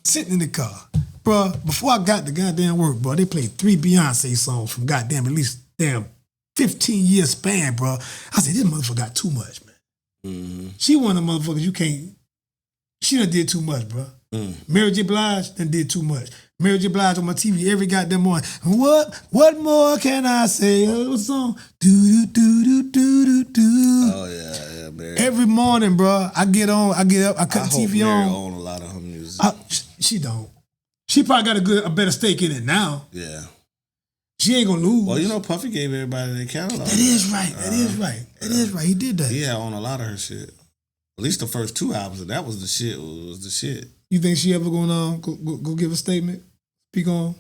Sitting in the car, bro, before I got the goddamn work, bro, they played 3 Beyonce songs from goddamn at least 15-year span, bro. I said, this motherfucker got too much, man. Mm-hmm. She one of the motherfuckers you can't. She done did too much, bro. Mary J. Blige done did too much. Mary J. Blige on my TV every goddamn morning. What more can I say? What song? Do do do do do do. Oh yeah, Mary. Every morning, bro, I get up, I cut the TV Mary on. own a lot of her music. She don't. She probably got a better stake in it now. Yeah. She ain't gonna lose. Well, you know, Puffy gave everybody their catalog. That is right. That is right. That is right. He did that. Yeah, on a lot of her shit. At least the first 2 albums, and that was the shit. Was the shit. You think she ever gonna go give a statement? Speak on?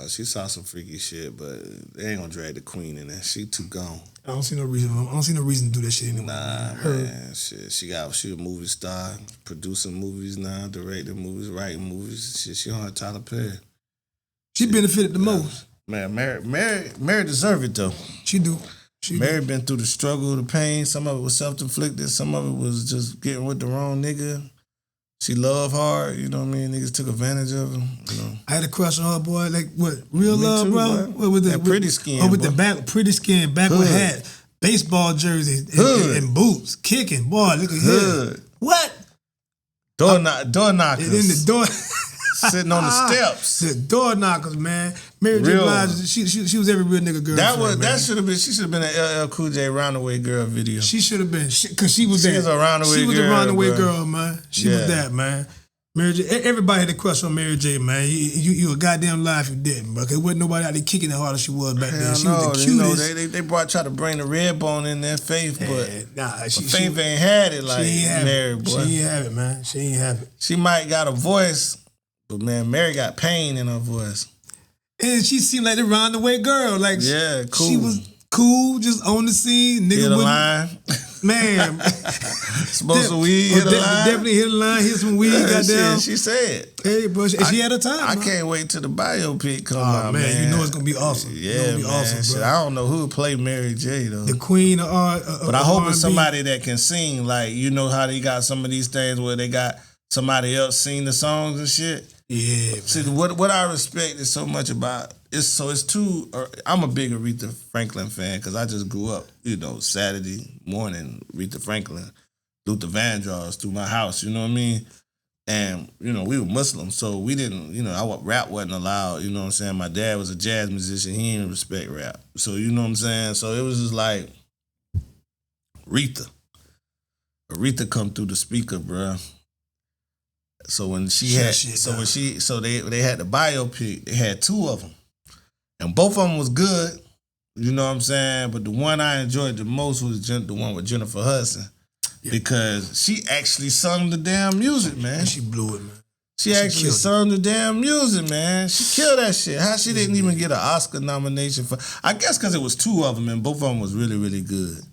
She saw some freaky shit, but they ain't gonna drag the queen in there. She too gone. I don't see no reason. I don't see no reason to do that shit anymore. Nah, man. Shit. She a movie star, producing movies now, directing movies, writing movies. Shit, she on her Tyler Perry. She benefited the most. Man, Mary deserve it though. She do. Mary been through the struggle, the pain. Some of it was self-inflicted. Some of it was just getting with the wrong nigga. She loved hard, you know what I mean? Niggas took advantage of her, you know. I had a crush on her, boy. Like, what, real Me love, too, bro? boy. With that pretty skin, with boy. the back, pretty skin, backward hat, baseball jersey, and boots, kicking. Boy, look at him. What? Door knockers. And in the door. Sitting on the steps. The door knockers, man. Mary J. Blige, she was every real nigga girl. That should have been. She should have been an LL Cool J Roundaway Girl video. She should have been, because she was that. She was a roundaway girl. She was a roundaway girl, man. She was that, man. Mary J. Everybody had a crush on Mary J. Man. You a goddamn lie if you didn't, bro. Because wasn't nobody out there kicking as hard as she was back then. She was the cutest. You know, they try to bring the red bone in there, Faith, but Faith ain't had it like Mary, boy. She ain't have it, man. She ain't have it. She might got a voice, but man, Mary got pain in her voice. And she seemed like the roundaway girl. Like, cool. She was cool, just on the scene. Nigga hit a line. Man. Smoke some weed, hit a line. Definitely hit a line, hit some weed, goddamn. She said. Hey, bro, she had her time. I can't wait till the biopic come out, man. You know it's going to be awesome. Yeah, man. Awesome, bro. I don't know who would play Mary J, though. The queen of art. But I hope it's somebody that can sing. Like, you know how they got some of these things where they got somebody else sing the songs and shit? Yeah. See, what I respect is so much about it's too. I'm a big Aretha Franklin fan because I just grew up, you know, Saturday morning Aretha Franklin, Luther Vandross through my house. You know what I mean? And you know we were Muslims, so we didn't. You know, rap wasn't allowed. You know what I'm saying? My dad was a jazz musician. He didn't respect rap. So you know what I'm saying? So it was just like Aretha come through the speaker, bruh. So when they had the biopic, they had 2 of them. And both of them was good, you know what I'm saying? But the one I enjoyed the most was the one with Jennifer Hudson. Yeah. Because she actually sung the damn music, man. And she blew it, man. She actually sung the damn music, man. She killed that shit. How she didn't even get an Oscar nomination for... I guess because it was 2 of them and both of them was really, really good.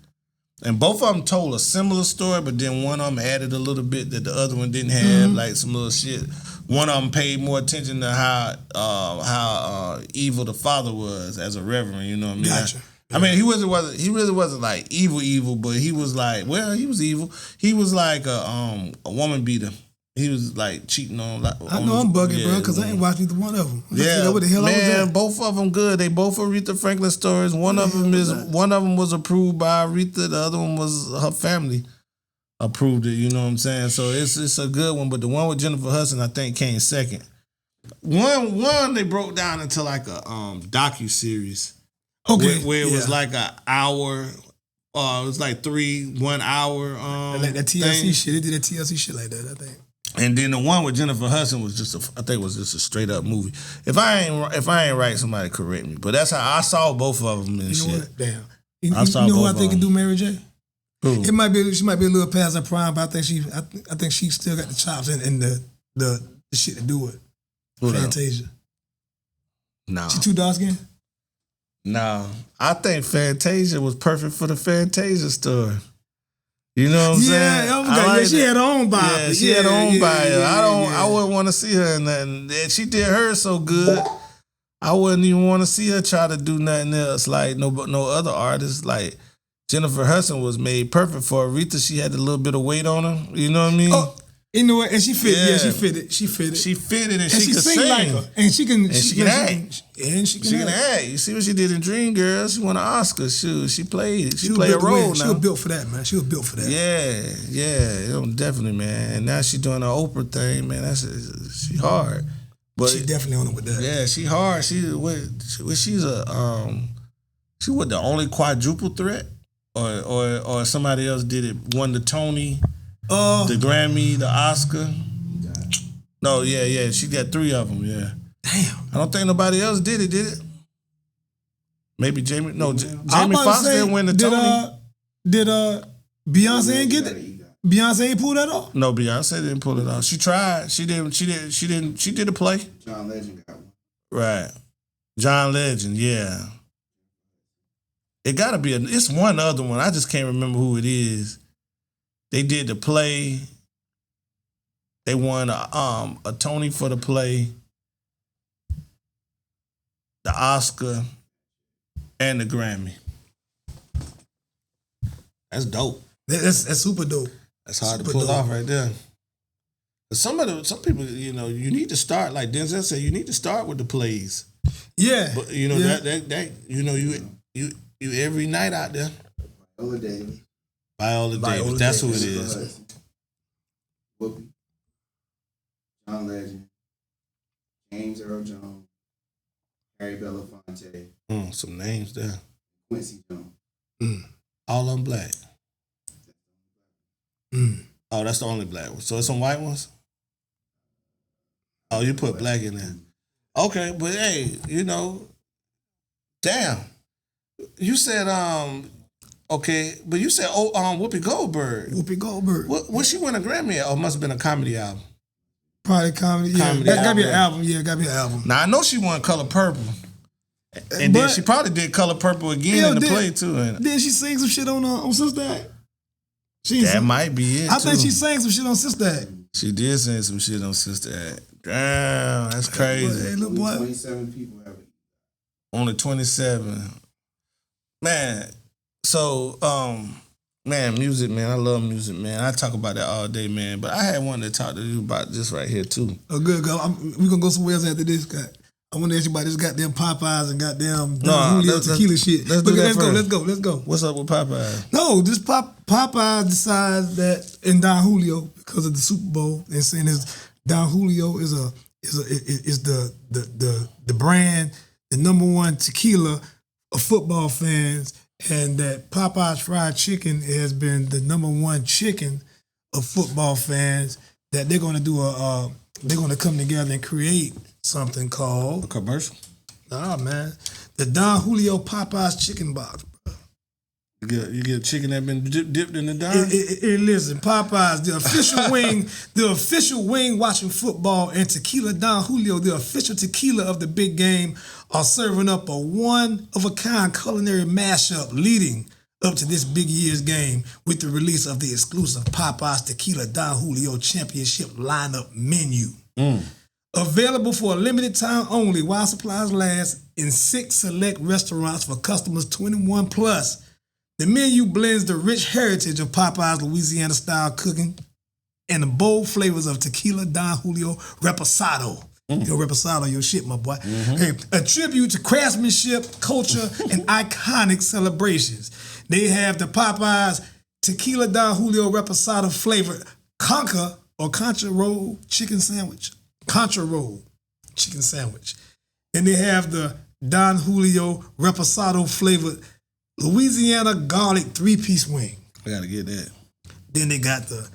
And both of them told a similar story, but then one of them added a little bit that the other one didn't have, like some little shit. One of them paid more attention to how evil the father was as a reverend. You know what I mean? Gotcha. I mean, he really wasn't like evil, but he was like, well, he was evil. He was like a woman beater. He was like cheating on. I know I'm bugging, bro, because I ain't watched either one of them. What the hell man, was that? Both of them good. They both Aretha Franklin stories. One of them was approved by Aretha. The other one was her family approved it. You know what I'm saying? So it's a good one. But the one with Jennifer Hudson, I think, came second. One they broke down into like a docu-series. Okay, where it was like an hour. It was like 1 hour. Like that TLC thing. shit. They did that TLC shit like that, I think. And then the one with Jennifer Hudson was I think it was just a straight up movie. If I ain't right, somebody correct me. But that's how I saw both of them and you know shit. What? Damn. You know who I think can do Mary J? Who? She might be a little past her prime, but I think she still got the chops and the shit to do it. Who Fantasia. No. She too dark skinned? No. I think Fantasia was perfect for the Fantasia story. You know what I'm saying? She had her own bio. Yeah, she had her own bio. I wouldn't want to see her in nothing. She did hers so good. I wouldn't even want to see her try to do nothing else like no other artists. Like Jennifer Hudson was made perfect for Aretha. She had a little bit of weight on her. You know what I mean? Oh, You know what? And she fit. Yeah. Yeah, she fit it. She fit it. She fitted and she could sing. like her. And she can. And she can act. And she can act. You see what she did in Dreamgirls? She won an Oscar. She played. She played a built role now. She was built for that, man. She was built for that. Yeah, definitely, man. And now she doing her Oprah thing, man. She hard. But she definitely on it with that. Yeah, she hard. She's the only quadruple threat, or somebody else did it. Won the Tony, the Grammy, the Oscar. No, yeah. She got 3 of them. Yeah. Damn. I don't think nobody else did it? Maybe Jamie. No, Jamie Foxx didn't win the Tony. Did Beyonce ain't get it? Beyonce ain't pull that off? No, Beyonce didn't pull it off. She tried. She did a play. John Legend got one. Right. John Legend, yeah. It gotta be it's one other one. I just can't remember who it is. They did the play. They won a Tony for the play, the Oscar, and the Grammy. That's dope. That's super dope. That's hard to pull off right there. But some people, you need to start, like Denzel said, you need to start with the plays. Yeah. But that you every night out there. Viola Davis. Viola Davis. That's who it is. Whoopi. John Legend. James Earl Jones. Harry Belafonte. Some names there. Quincy Jones. All of them black. Oh, that's the only black one. So it's some white ones? Oh, you put black in there. Okay, but hey, damn. You said okay, but you said Whoopi Goldberg. Whoopi Goldberg. What she win a Grammy at? Or must have been a comedy album. Probably comedy. Yeah, that gotta be an album. Yeah, gotta be an album. Now I know she won Color Purple. And then she probably did Color Purple again in the play too. Then she sang some shit on Sister Act. That might be it. I think she sang some shit on Sister Act. She did sing some shit on Sister Act. Damn, that's crazy. Hey, look, boy. 27 people have it. Only 27. Man, so man, music, man. I love music, man. I talk about that all day, man. But I had one to talk to you about this right here too. Oh, good, girl. We gonna go somewhere else after this, guy. I want to ask you about this goddamn Popeyes and goddamn Julio tequila shit. Let's go. What's up with Popeyes? No, this Popeyes decides that in Don Julio, because of the Super Bowl, and saying Don Julio is the brand, the number one tequila of football fans, and that Popeyes fried chicken has been the number one chicken of football fans. That they're gonna do they're gonna come together and create something called a commercial. Nah, man, the Don Julio Popeyes chicken box. You get chicken that been dipped in the Don. Listen, Popeyes, the official wing watching football, and Tequila Don Julio, the official tequila of the big game, are serving up a one-of-a-kind culinary mashup leading up to this big year's game with the release of the exclusive Popeyes Tequila Don Julio Championship lineup menu. Available for a limited time only while supplies last in 6 select restaurants for customers 21 plus. The menu blends the rich heritage of Popeye's Louisiana-style cooking and the bold flavors of Tequila Don Julio Reposado. Yo, Reposado, your shit, my boy. Hey, a tribute to craftsmanship, culture, and iconic celebrations. They have the Popeye's Tequila Don Julio Reposado flavored Concha roll chicken sandwich. Concha roll chicken sandwich. Then they have the Don Julio Reposado flavored Louisiana garlic 3-piece wing. I gotta get that. Then they got the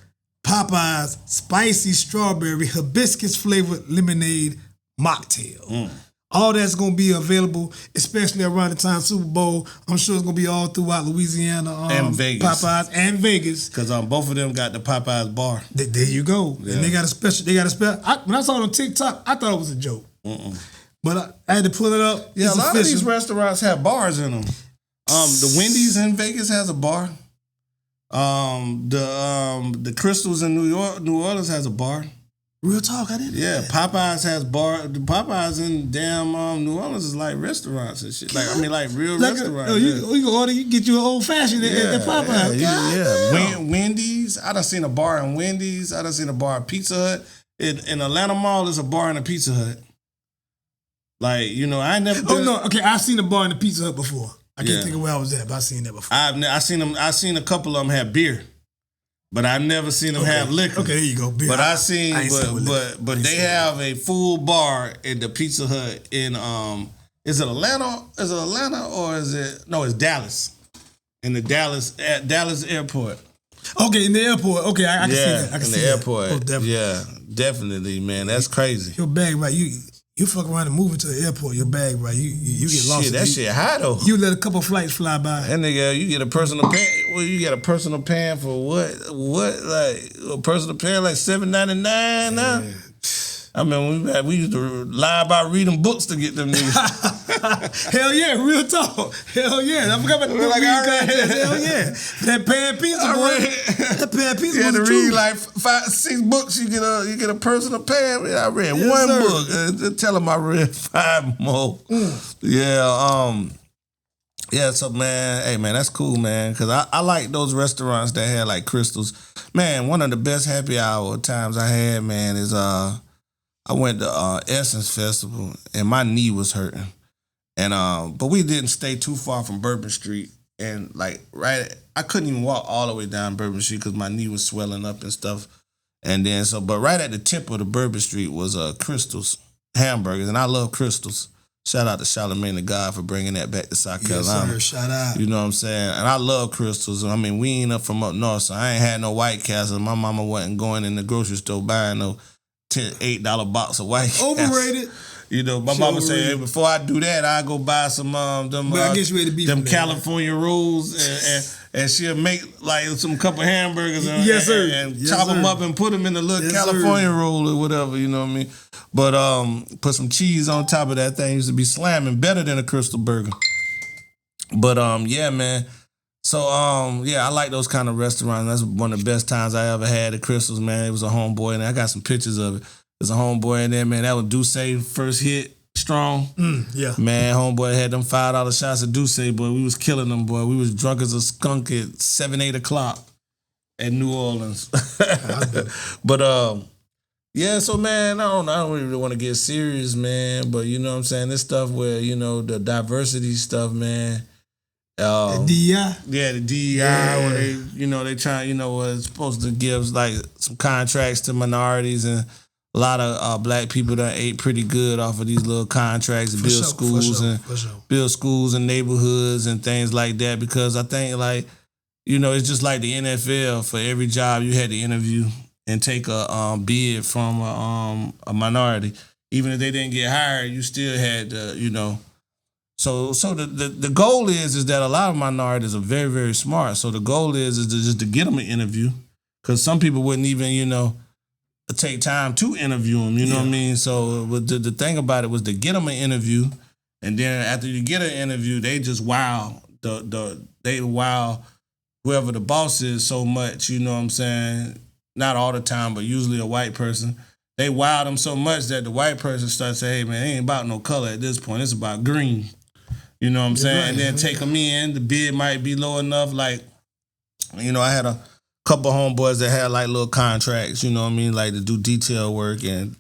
Popeyes spicy strawberry hibiscus flavored lemonade mocktail. All that's gonna be available, especially around the time Super Bowl. I'm sure it's gonna be all throughout Louisiana and Vegas. Popeyes and Vegas. Because both of them got the Popeyes bar. There you go. Yeah. And they got a special. When I saw it on TikTok, I thought it was a joke. But I had to pull it up. Yeah, a lot of these restaurants have bars in them. The Wendy's in Vegas has a bar. The Crystals in New Orleans has a bar. Real talk, I didn't. Yeah, Popeyes has bar. The Popeyes in damn New Orleans is like restaurants and shit. Like I mean, like real restaurants. You can order, you get you an old fashioned at Popeyes. Yeah. Wendy's. I done seen a bar in Wendy's. I done seen a bar at Pizza Hut. In Atlanta Mall, there's a bar and a Pizza Hut. Like I ain't never. Oh no, okay. I've seen a bar in the Pizza Hut before. I can't think of where I was at, but I've seen that before. I seen a couple of them have beer. But I've never seen them have liquor. Okay, there you go. Beer. But but they have a full bar in the Pizza Hut in is it Atlanta? Is it Atlanta or is it it's Dallas. In the Dallas airport. Okay, in the airport. Okay, I can see that. I can see the airport. Oh, definitely. Yeah, definitely, man. That's crazy. Your bag, right? You fuck around and move into the airport. Your bag, right? You get lost. Shit, that shit high though. You let a couple flights fly by. That nigga, you get a personal pan. Well, you get a personal pan for what? What like a personal pan like $7.99 now? Yeah. I mean, we used to lie about reading books to get them niggas. Hell yeah, real talk. Hell yeah. I forgot about the book. Hell yeah. That pan pizza, boy. That pan pizza. You had to read like 5-6 books. You get a personal pan. I read one book. Tell them I read 5 more. Yeah, so man, hey man, that's cool, man. Cause I like those restaurants that had like crystals. Man, one of the best happy hour times I had, man, is I went to Essence Festival and my knee was hurting. And but we didn't stay too far from Bourbon Street. And like I couldn't even walk all the way down Bourbon Street because my knee was swelling up and stuff. And then but right at the tip of the Bourbon Street was Crystals Hamburgers. And I love Crystals. Shout out to Charlamagne the God for bringing that back to South Carolina. Yes, sir. Shout out. You know what I'm saying? And I love Crystals. I mean, we ain't up from up north, so I ain't had no White Castle. My mama wasn't going in the grocery store buying no $8 box of White Castle. Overrated. My mama said, hey, before I do that, I go buy some them California rolls and she'll make like some couple hamburgers and chop them up and put them in the little California roll or whatever, you know what I mean? But put some cheese on top of that thing. Used to be slamming, better than a Crystal Burger. But yeah, man. So I like those kind of restaurants. That's one of the best times I ever had at Crystals, man. It was a homeboy, and I got some pictures of it. There's a homeboy in there, man. That was Douce first hit strong. Yeah. Man, homeboy had them $5 shots of Douce, boy. We was killing them, boy. We was drunk as a skunk at 7, 8 o'clock at New Orleans. But yeah, so man, I don't really want to get serious, man. But you know what I'm saying? This stuff where, the diversity stuff, man. The DEI? Yeah, the DEI, where they try, was supposed to give like some contracts to minorities, and a lot of black people that ate pretty good off of these little contracts to build schools and neighborhoods and things like that. Because I think like, it's just like the NFL. For every job you had to interview and take a bid from a minority. Even if they didn't get hired, you still had to, So the goal is that a lot of minorities are very, very smart. So the goal is to get them an interview, because some people wouldn't even, take time to interview them. You know what I mean? So the thing about it was to get them an interview, and then after you get an interview, they just wow whoever the boss is so much. You know what I'm saying? Not all the time, but usually a white person. They wow them so much that the white person starts saying, hey man, it ain't about no color at this point. It's about green. You know what I'm saying? Right, and then take them in. The bid might be low enough. Like, I had a couple homeboys that had like little contracts, you know what I mean? Like to do detail work and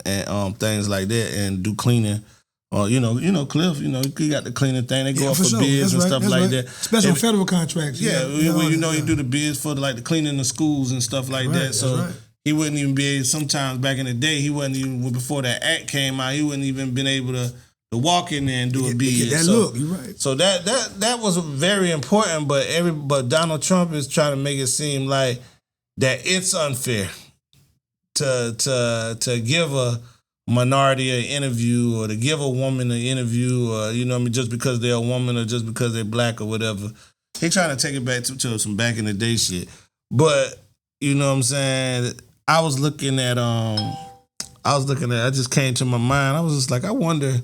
things like that, and do cleaning. Cliff, he got the cleaning thing. They go up for bids and stuff like that. Special federal contracts. Yeah, you do the bids for like the cleaning the schools and stuff like that. So he wouldn't even be able, sometimes back in the day, he wasn't even, before that act came out, he wouldn't even been able to walk in there and do a bid. Look, you're right. So that was very important, but Donald Trump is trying to make it seem like that it's unfair to give a minority an interview, or to give a woman an interview, or just because they're a woman or just because they're black or whatever. He trying to take it back to some back in the day shit. But you know what I'm saying? I just came to my mind. I was just like, I wonder,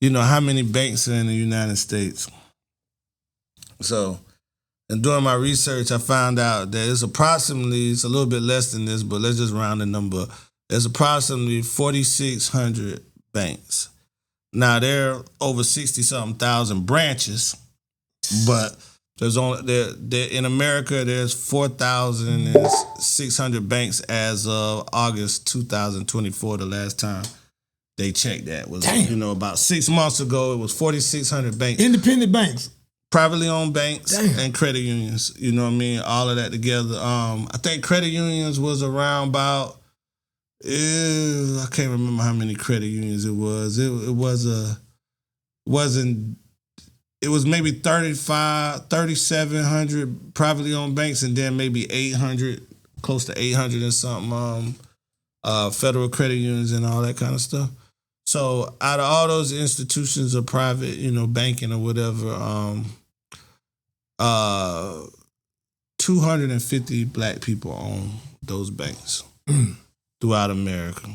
how many banks are in the United States. So, and doing my research, I found out that it's a little bit less than this, but let's just round the number. there's approximately 4,600 banks. Now there are over 60-something thousand branches, but there's only there in America there's 4,600 banks as of August 2024. The last time they checked that was about 6 months ago. It was 4,600 banks, independent banks, privately owned banks, and credit unions. You know what I mean? All of that together. I think credit unions was around about. I can't remember how many credit unions it was. It was maybe 3,700 privately owned banks, and then maybe 800, close to 800 and something federal credit unions and all that kind of stuff. So out of all those institutions of private, banking or whatever, 250 black people own those banks throughout America.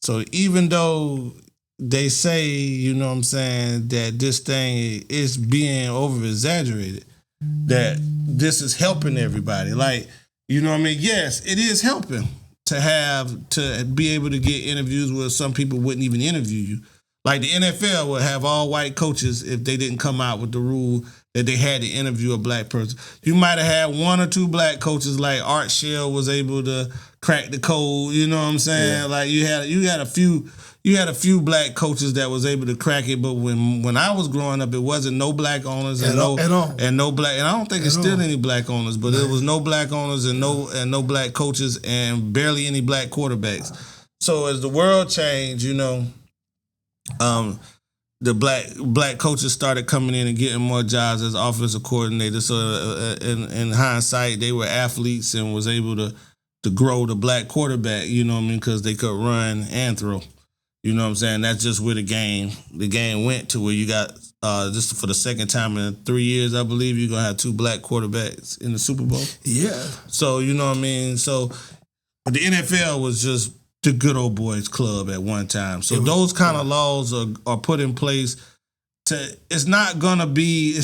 So even though they say, that this thing is being over-exaggerated, that this is helping everybody. Like, yes, it is helping to be able to get interviews where some people wouldn't even interview you. Like the NFL would have all white coaches if they didn't come out with the rule that they had to interview a black person. You might have had one or two black coaches, like Art Shell was able to crack the code. You know what I'm saying? Yeah. Like you had a few black coaches that was able to crack it. But when I was growing up, it wasn't no black owners and no black. And I don't think it's still any black owners, but it was no black owners and no black coaches and barely any black quarterbacks. So as the world changed, the black coaches started coming in and getting more jobs as offensive coordinators. So in hindsight, they were athletes and was able to grow the black quarterback, because they could run and throw. You know what I'm saying? That's just where the game went to, where you got, just for the second time in 3 years, I believe, you're going to have two black quarterbacks in the Super Bowl. Yeah. So, you know what I mean? So, but the NFL was just the good old boys club at one time. So those kind of laws are put in place it's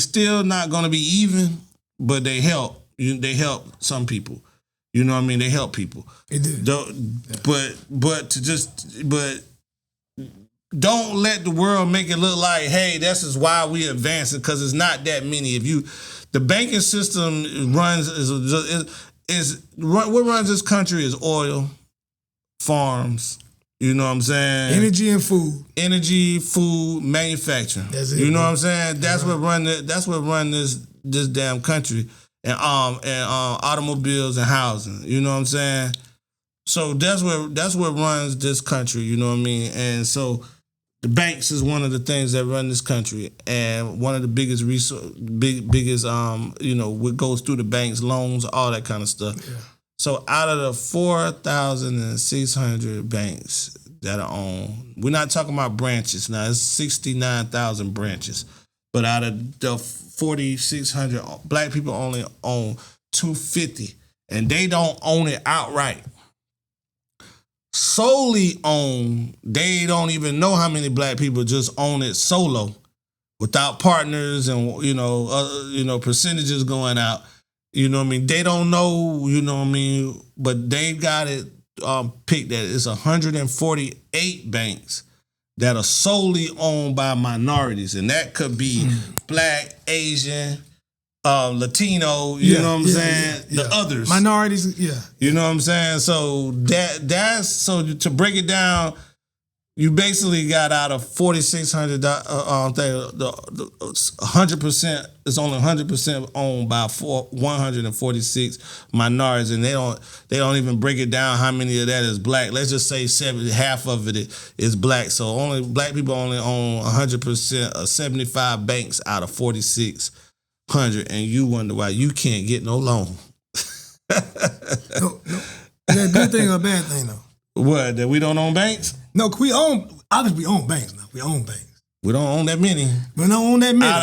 still not going to be even, but they help. They help some people. You know what I mean? They help people. They do. But don't let the world make it look like, hey, this is why we advancing, because it's not that many. The banking system what runs this country is oil, farms, you know what I'm saying? Energy and food. Energy, food, manufacturing. That's it. You know what I'm saying? That's what run this damn country. And automobiles and housing. You know what I'm saying? So that's what runs this country, you know what I mean? And so the banks is one of the things that run this country, and one of the biggest what goes through the banks, loans, all that kind of stuff. Yeah. So out of the 4,600 banks that are owned, we're not talking about branches now. It's 69,000 branches. But out of the 4,600, black people only own 250, and they don't own it outright. Solely owned, they don't even know how many black people just own it solo, without partners and percentages going out. You know what I mean? They don't know, you know what I mean? But they got it picked that it's 148 banks that are solely owned by minorities. And that could be black, Asian, Latino, you know what I'm saying? The others. Minorities, You know what I'm saying? So that's so to break it down, you basically got out of 4,600 100%, it's only 100% owned by 146 minorities, and they don't even break it down how many of that is black. Let's just say half of it is black. So only black people only own 100% of 75 banks out of 4,600, and you wonder why you can't get no loan. No. Is that a good thing or a bad thing though? What, that we don't own banks? No, we own banks now. We own banks. We don't own that many. We don't own that many.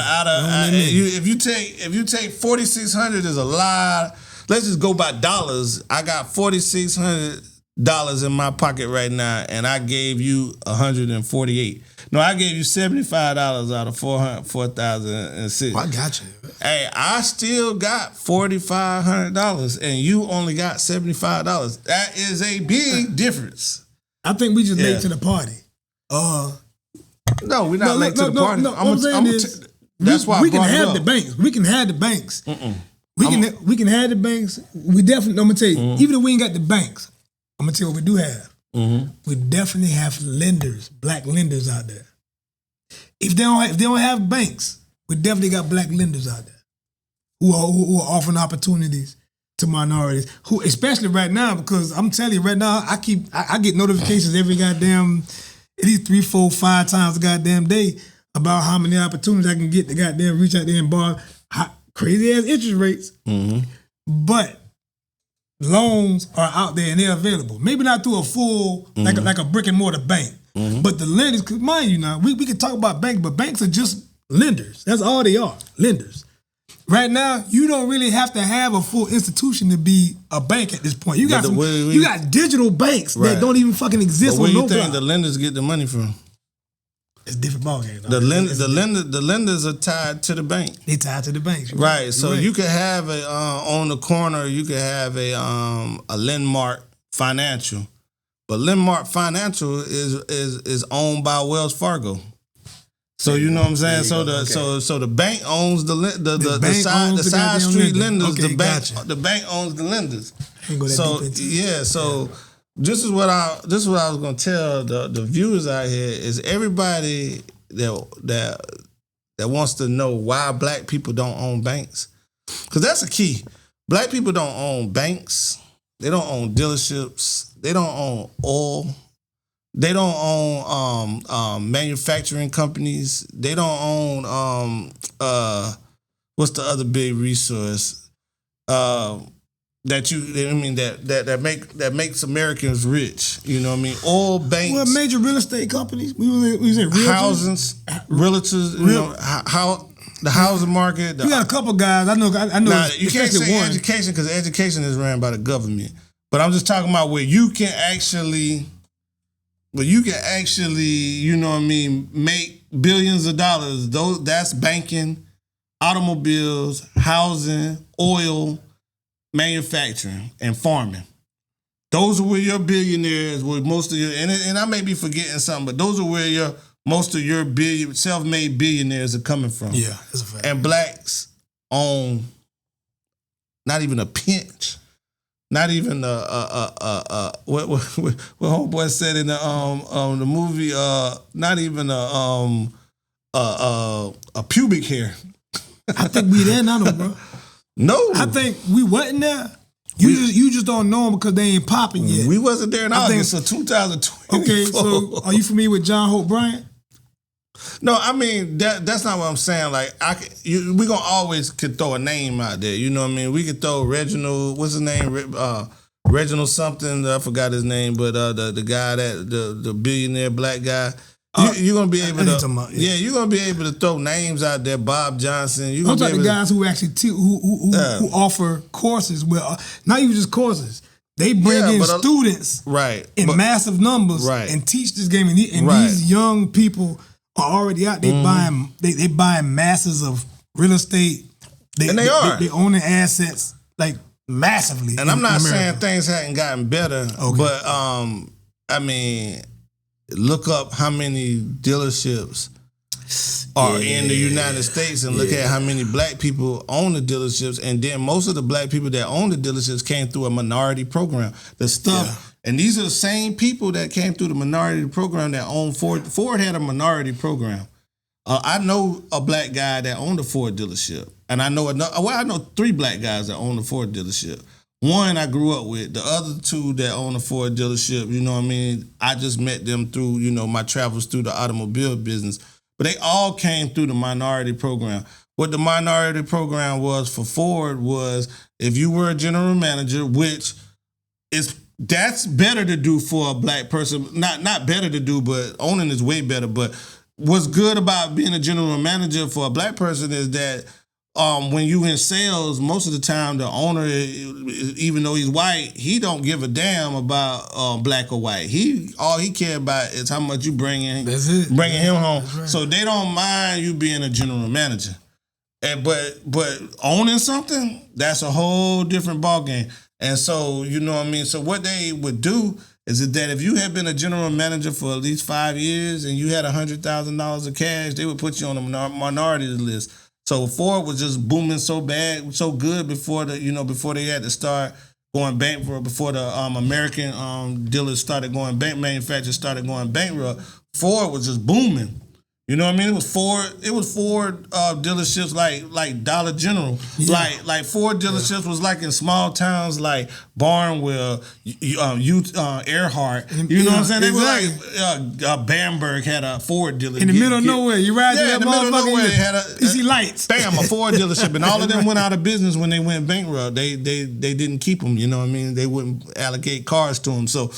If you take 4,600 is a lot. Let's just go by dollars. I got $4,600 in my pocket right now, and I gave you 148. No, I gave you $75 out of 4,006. I got you. Hey, I still got $4,500 and you only got $75. That is a big difference. I think we just late to the party. No, we're not late to the party. No, what I'm saying is, that's why we I can brought it have up. the banks. We can have the banks. We can have the banks. We definitely. I'm gonna tell you, even if we ain't got the banks, I'm gonna tell you what we do have. We definitely have lenders, black lenders out there. If they don't have banks, we definitely got black lenders out there who are offering opportunities to minorities. Who, especially right now, because I'm telling you right now, I get notifications every goddamn at least 3, 4, 5 times a goddamn day about how many opportunities I can get to goddamn reach out there and borrow crazy ass interest rates. But loans are out there and they're available. Maybe not through a full, like a brick and mortar bank. But the lenders, cause mind you now, we can talk about banks, but banks are just lenders. That's all they are, lenders. Right now, you don't really have to have a full institution to be a bank at this point. You got you got digital banks that don't even fucking exist. But where on you no think the lenders get the money from? It's a different ballgame. The lenders are tied to the bank. They tied to the banks, right? So you could have a on the corner. You could have a Landmark Financial, but Landmark Financial is owned by Wells Fargo. So you know what I'm saying. So the bank owns the side street lenders. Okay, The bank owns the lenders. So this is what I was gonna tell the viewers out here is everybody that wants to know why black people don't own banks, because that's a key. Black people don't own banks. They don't own dealerships. They don't own oil. They don't own manufacturing companies. They don't own what's the other big resource that makes Americans rich. You know what I mean? Oil, banks. Well, major real estate companies. We was in realtors. You know how the housing market. You got a couple guys. I know. Nah, you can't say one. education because education is ran by the government. But I'm just talking about where you can actually. But you can actually, you know what I mean, make billions of dollars. That's banking, automobiles, housing, oil, manufacturing, and farming. Those are where your billionaires, where most of your, and I may be forgetting something, but those are where most of your self-made billionaires are coming from. Yeah, that's a fact. And blacks own not even a pinch. Not even what homeboy said in the movie. Not even a pubic hair. I think we there now, though, bro. No, I think we wasn't there. You just don't know them because they ain't popping yet. We wasn't there in August of 2020. Okay, so are you familiar with John Hope Bryant? No, I mean that's not what I'm saying. Like we gonna always could throw a name out there. You know what I mean? We could throw Reginald. What's his name? Reginald something. I forgot his name, but the guy the billionaire black guy. You're gonna be able to. You're gonna be able to throw names out there. Bob Johnson. I'm talking the guys who actually who offer courses. Well, not even just courses. They bring in students in massive numbers and teach this game. And these young people are already out. They buying masses of real estate. They owning assets like massively. And I'm not saying things hadn't gotten better, but I mean, look up how many dealerships are in the United States and look at how many black people own the dealerships. And then most of the black people that own the dealerships came through a minority program. The stuff. And these are the same people that came through the minority program that owned Ford. Ford had a minority program. I know a black guy that owned a Ford dealership. And I know I know 3 black guys that own a Ford dealership. One I grew up with. The other 2 that own a Ford dealership, you know what I mean? I just met them through, my travels through the automobile business. But they all came through the minority program. What the minority program was for Ford was if you were a general manager, which that's better to do for a black person. Not better to do, but owning is way better. But what's good about being a general manager for a black person is that when you in sales, most of the time the owner, even though he's white, he don't give a damn about black or white. All he care about is how much you bringing him home. Right. So they don't mind you being a general manager. But owning something, that's a whole different ballgame. And so, you know what I mean? So what they would do is that if you had been a general manager for at least 5 years and you had $100,000 of cash, they would put you on the minority list. So Ford was just booming so bad, so good before they had to start going bankrupt, before the American dealers started going manufacturers started going bankrupt. Ford was just booming. You know what I mean? It was Ford dealerships like Dollar General. Yeah. Like Ford dealerships was like in small towns like Barnwell, Earhart. You know what I'm saying? They were like Bamberg had a Ford dealership. In the middle of nowhere. You ride through that motherfucker, you had you see lights. Bam, a Ford dealership. And all of them went out of business when they went bankrupt. They didn't keep them, you know what I mean? They wouldn't allocate cars to them. So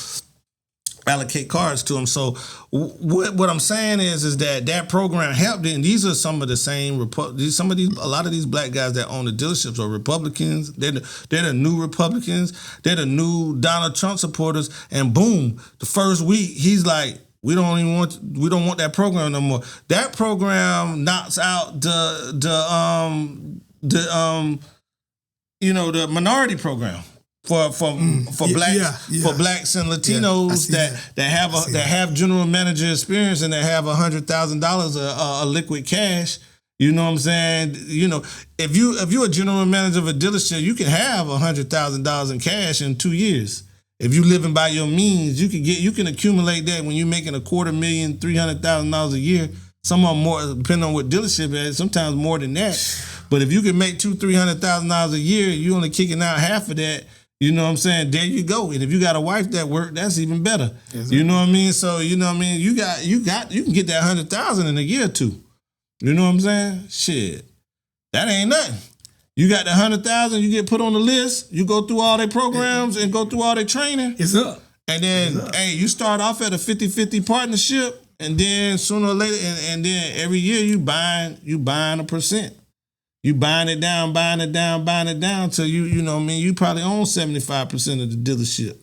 what I'm saying is that program helped it, and these are some of the same a lot of these black guys that own the dealerships are Republicans. They're the new Republicans. They're the new Donald Trump supporters. And boom, the first week he's like, we don't want that program no more. That program knocks out the minority program. For blacks for blacks and Latinos that have general manager experience and that have $100,000 of liquid cash. You know what I'm saying? You know, if you're a general manager of a dealership, you can have $100,000 in cash in 2 years. If you living by your means, you can accumulate that when you're making $250,000, $300,000 a year. Some of them more, depending on what dealership it is, sometimes more than that. But if you can make $200,000-$300,000 a year, you only kicking out half of that. You know what I'm saying? There you go. And if you got a wife that work, that's even better. Yes, you know what I mean? So you know what I mean? You can get that $100,000 in a year or two. You know what I'm saying? Shit. That ain't nothing. You got the $100,000, you get put on the list, you go through all their programs and go through all their training. It's up. And then you start off at a 50-50 partnership, and then sooner or later, and then every year you buying a percent. You buying it down till you know what I mean, you probably own 75% of the dealership.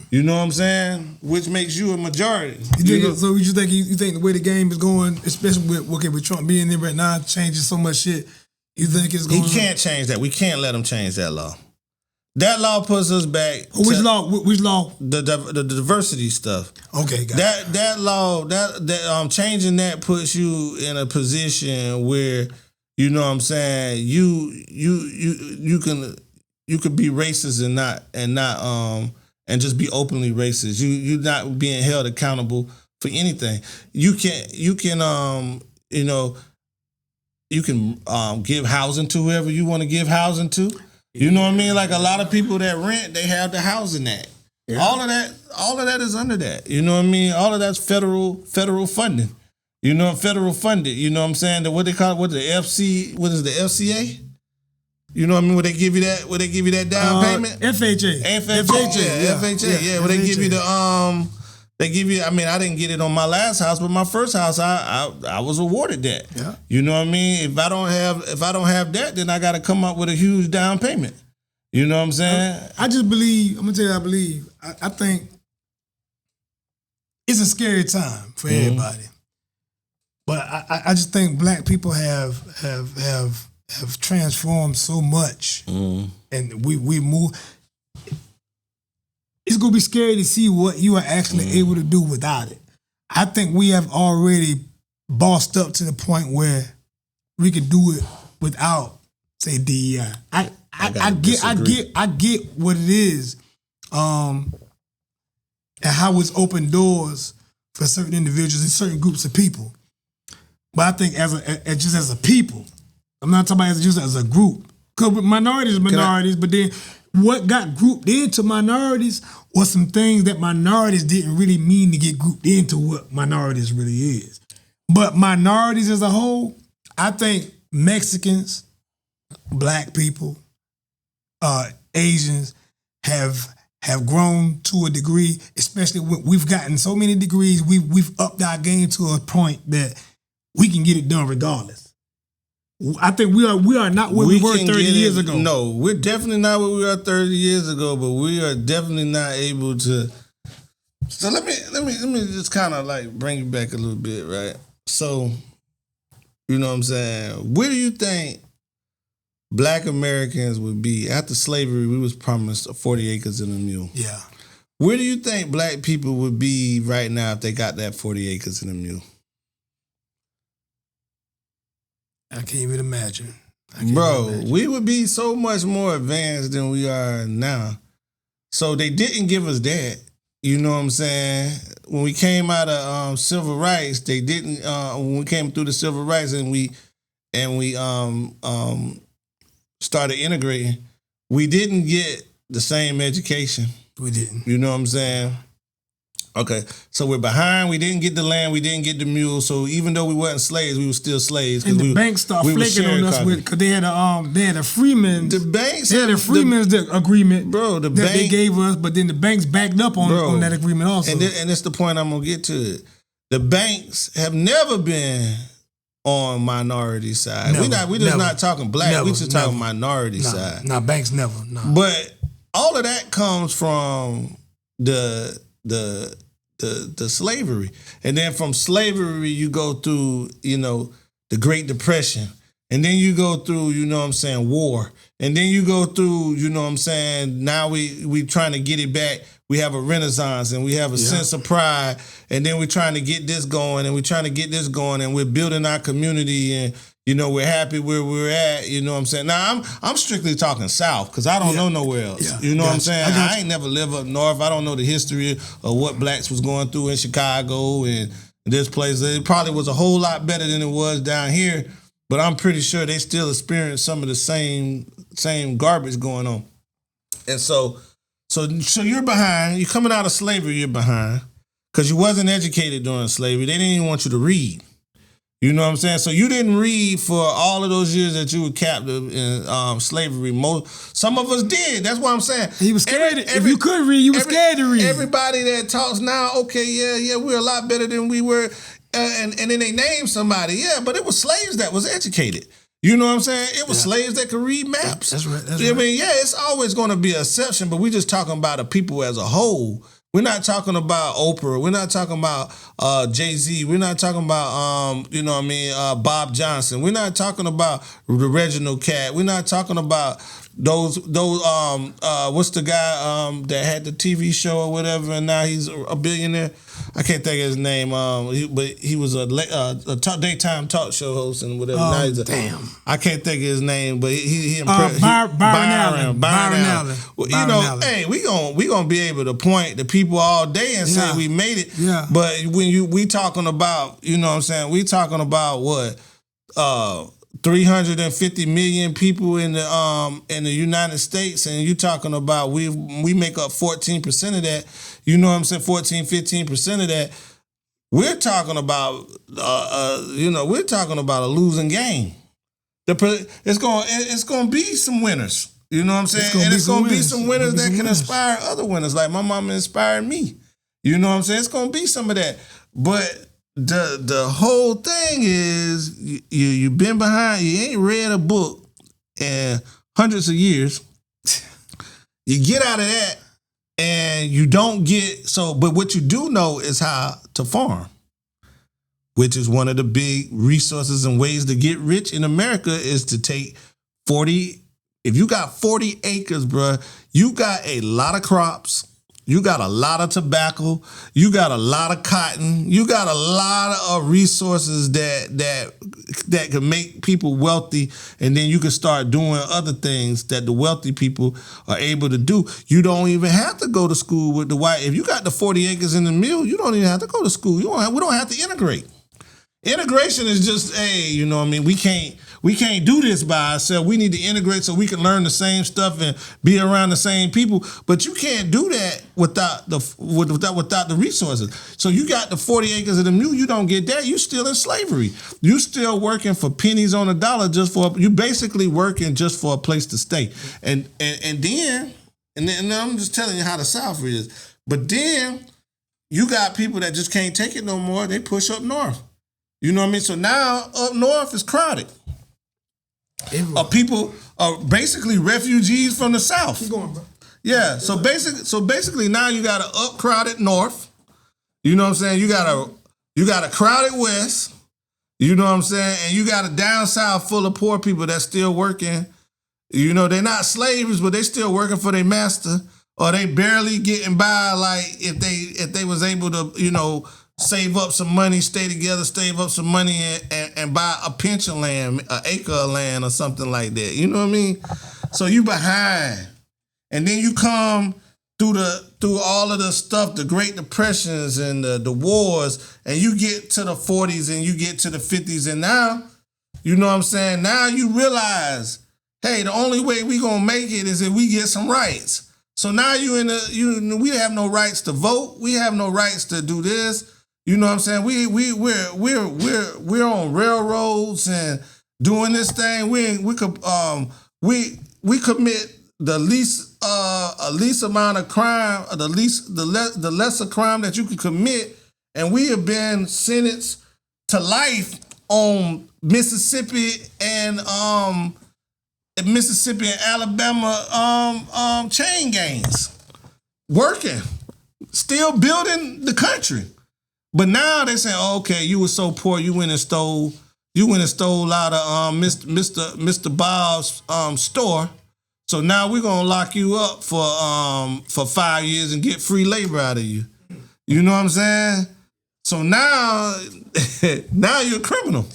You know what I'm saying? Which makes you a majority. So you think the way the game is going, especially with Trump being there right now, changing so much shit, you think it's going? He can't change that. We can't let him change that law. That law puts us back. Which law? The diversity stuff. Okay, got it. That law, changing that puts you in a position where, you know what I'm saying, you could be racist and just be openly racist. You're not being held accountable for anything. You can give housing to whoever you want to give housing to. You know what I mean? Like a lot of people that rent, they have the housing act. Yeah. All of that is under that. You know what I mean? All of that's federal funding. You know, federal funded. You know what I'm saying? What they call it? What is the FCA? You know what I mean? Would they give you that down payment? FHA. FHA. Yeah. Would they give you they give you, I mean, I didn't get it on my last house, but my first house, I was awarded that. Yeah. You know what I mean? If I don't have that, then I got to come up with a huge down payment. You know what I'm saying? I just believe, I'm going to tell you, I believe, I think it's a scary time for everybody. But I just think black people have transformed so much, and we move. It's gonna be scary to see what you are actually able to do without it. I think we have already bossed up to the point where we could do it without, say, DEI. I get what it is, and how it's opened doors for certain individuals and certain groups of people. But I think as a people, I'm not talking about just as a group. Because minorities are minorities, but then what got grouped into minorities was some things that minorities didn't really mean to get grouped into what minorities really is. But minorities as a whole, I think Mexicans, black people, Asians have grown to a degree, especially when we've gotten so many degrees, we've upped our game to a point that we can get it done regardless. I think we are not where we were 30 years ago. No, we're definitely not where we were 30 years ago, but we are definitely not able to. So let me just kind of like bring you back a little bit, right? So, you know what I'm saying? Where do you think Black Americans would be, after slavery, we was promised 40 acres and a mule. Yeah. Where do you think black people would be right now if they got that 40 acres and a mule? I can't even imagine. Bro, we would be so much more advanced than we are now. So they didn't give us that. You know what I'm saying? When we came out of civil rights, they didn't. When we came through the civil rights and we started integrating, we didn't get the same education. We didn't. You know what I'm saying? Okay, so we're behind. We didn't get the land. We didn't get the mule. So even though we weren't slaves, we were still slaves. And the banks started flaking on us because they had a freeman's. The banks had a freeman's agreement, bro. The that bank, they gave us, but then the banks backed up on that agreement also. And that's the point I'm gonna get to. It. The banks have never been on minority side. We're just not talking black. We just talking minority side. Nah, banks never. Nah. But all of that comes from the slavery. And then from slavery, you go through, the Great Depression. And then you go through, war. And then you go through, now we trying to get it back. We have a renaissance and we have a sense of pride. And then we're trying to get this going and we're trying to get this going and we're building our community and, we're happy where we're at. You know what I'm saying? Now, I'm strictly talking South because I don't know nowhere else. You know what I'm saying? I ain't never lived up North. I don't know the history of what blacks was going through in Chicago and this place. It probably was a whole lot better than it was down here, but I'm pretty sure they still experience some of the same garbage going on. And so you're behind. You're coming out of slavery, you're behind because you wasn't educated during slavery. They didn't even want you to read. You know what I'm saying? So you didn't read for all of those years that you were captive in slavery. Some of us did. That's what I'm saying. He was scared. If you could read, you were scared to read. Everybody that talks now, okay, yeah, we're a lot better than we were. And then they name somebody. Yeah, but it was slaves that was educated. You know what I'm saying? It was slaves that could read maps. That's right. I mean, it's always going to be an exception, but we're just talking about the people as a whole. We're not talking about Oprah. We're not talking about Jay-Z. We're not talking about, Bob Johnson. We're not talking about the Reginald Cat. We're not talking about those what's the guy that had the TV show or whatever, and now he's a billionaire? I can't think of his name, but he was a daytime talk show host and whatever. Now he's I can't think of his name, but he Byron Allen. Well, hey, we gonna be able to point to people all day and say we made it. Yeah. But when we talking about, you know what I'm saying, we talking about what 350 million people in the United States, and you talking about we make up 14% of that. You know what I'm saying? 15% of that. We're talking about we're talking about a losing game. It's going to be some winners. You know what I'm saying? It's going to be some winners that can inspire other winners. Like my mama inspired me. You know what I'm saying? It's going to be some of that. But the whole thing is you've been behind. You ain't read a book in hundreds of years. You get out of that and you don't get but what you do know is how to farm, which is one of the big resources and ways to get rich in America is to take 40. If you got 40 acres, bruh, you got a lot of crops. You got a lot of tobacco. You got a lot of cotton. You got a lot of resources that can make people wealthy, and then you can start doing other things that the wealthy people are able to do. You don't even have to go to school with the white. If you got the 40 acres in the mill, you don't even have to go to school. We don't have to integrate. Integration is just, we can't do this by ourselves. We need to integrate so we can learn the same stuff and be around the same people. But you can't do that without the resources. So you got the 40 acres of the mule, you don't get that, you still in slavery. You still working for pennies on a dollar you basically working just for a place to stay. And then I'm just telling you how the South is. But then you got people that just can't take it no more. They push up north. You know what I mean? So now up north is crowded. People are basically refugees from the South. Keep going, bro. Yeah. So basically now you got an up crowded north. You know what I'm saying? You got a crowded west. You know what I'm saying? And you got a down south full of poor people that's still working You know, they're not slaves, but they still working for their master, or they barely getting by. Like if they was able to, you know, save up some money, stay together, save up some money, and buy a pension land, an acre of land, or something like that. You know what I mean? So you behind, and then you come through all of the stuff, the Great Depressions and the wars, and you get to the 40s and you get to the 50s, and now, you know what I'm saying? Now you realize, hey, the only way we gonna make it is if we get some rights. So now we have no rights to vote. We have no rights to do this. You know what I'm saying? We're on railroads and doing this thing. We commit the least amount of crime, the lesser crime that you could commit, and we have been sentenced to life on Mississippi and Alabama chain gangs, working, still building the country. But now they say, oh, okay, you were so poor, you went and stole out of Mr. Bob's store. So now we're gonna lock you up for 5 years and get free labor out of you. You know what I'm saying? So now you're a criminal.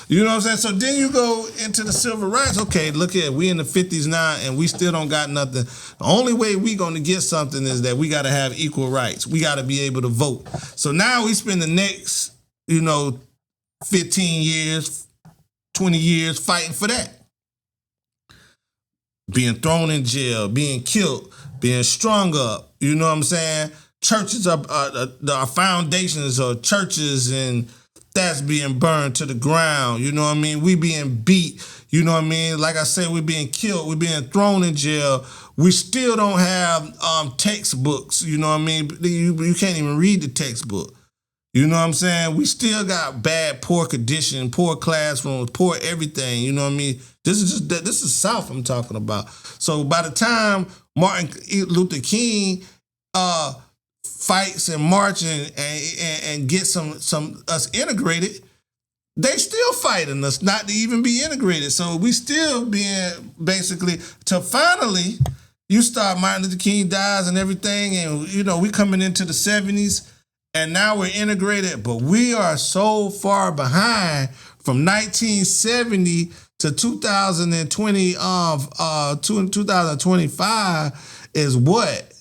You know what I'm saying? So then you go into the civil rights. Okay, look at it. We in the 50s now and we still don't got nothing. The only way we gonna get something is that we gotta have equal rights. We gotta be able to vote. So now we spend the next, 15 years, 20 years fighting for that. Being thrown in jail, being killed, being strung up. You know what I'm saying? Churches our foundations of churches, and that's being burned to the ground. You know what I mean? We being beat. You know what I mean? Like I said, we're being killed. We're being thrown in jail. We still don't have textbooks. You know what I mean? You can't even read the textbook. You know what I'm saying? We still got poor condition, poor classrooms, poor everything. You know what I mean? This is South I'm talking about. So by the time Martin Luther King fights and marching and get some us integrated, they still fighting us not to even be integrated. So we still being basically to finally you start Martin Luther King dies and everything, and we coming into the 70s. And now we're integrated, but we are so far behind from 1970 to 2020, 2025 is what?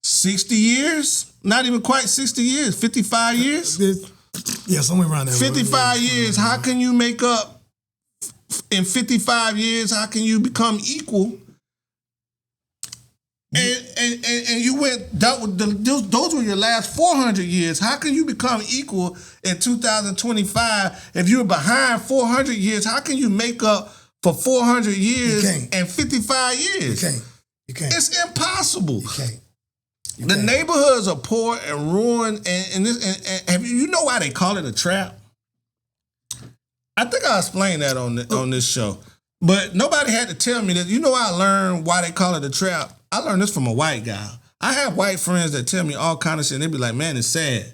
60 years? Not even quite 60 years, 55 years? Yeah, somewhere around there. 55 years. How can you make up in 55 years? How can you become equal? And you went, those were your last 400 years. How can you become equal in 2025 if you're behind 400 years? How can you make up for 400 years and 55 years? You can't. It's impossible. You can't. The neighborhoods are poor and ruined, and you know why they call it a trap? I think I explained that on this show, but nobody had to tell me that. You know, I learned why they call it a trap. I learned this from a white guy. I have white friends that tell me all kind of shit, and they be like, man, it's sad.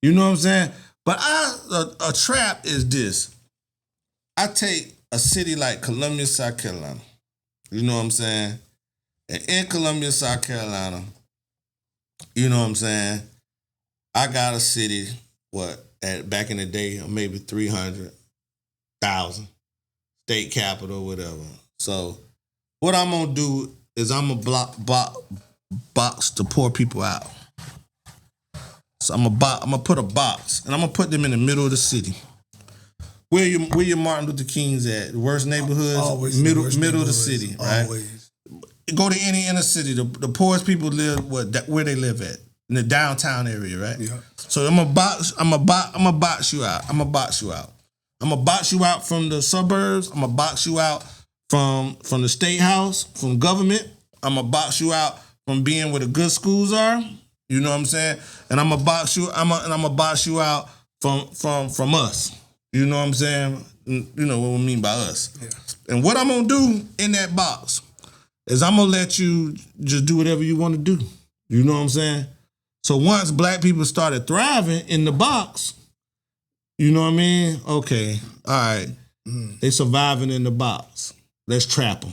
You know what I'm saying? But a trap is this. I take a city like Columbia, South Carolina. You know what I'm saying? And in Columbia, South Carolina, you know what I'm saying? I got a city, back in the day, maybe 300,000, state capital, whatever. So what I'm going to do is I'm going to box the poor people out. So I'm gonna put a box, and I'm going to put them in the middle of the city. Where your Martin Luther King's at? The worst neighborhoods? Always middle of the city, right? Always. Go to any inner city. The poorest people live where they live at, in the downtown area, right? Yeah. So I'm gonna box you out. I'm gonna box you out from the suburbs. I'm gonna box you out from the state house, from government. I'm gonna box you out from being where the good schools are. You know what I'm saying? And I'm gonna box you. I'm gonna box you out from us. You know what I'm saying? You know what we mean by us. Yeah. And what I'm gonna do in that box is I'm gonna let you just do whatever you want to do. You know what I'm saying? So once black people started thriving in the box, you know what I mean? Okay, all right. They surviving in the box. Let's trap them.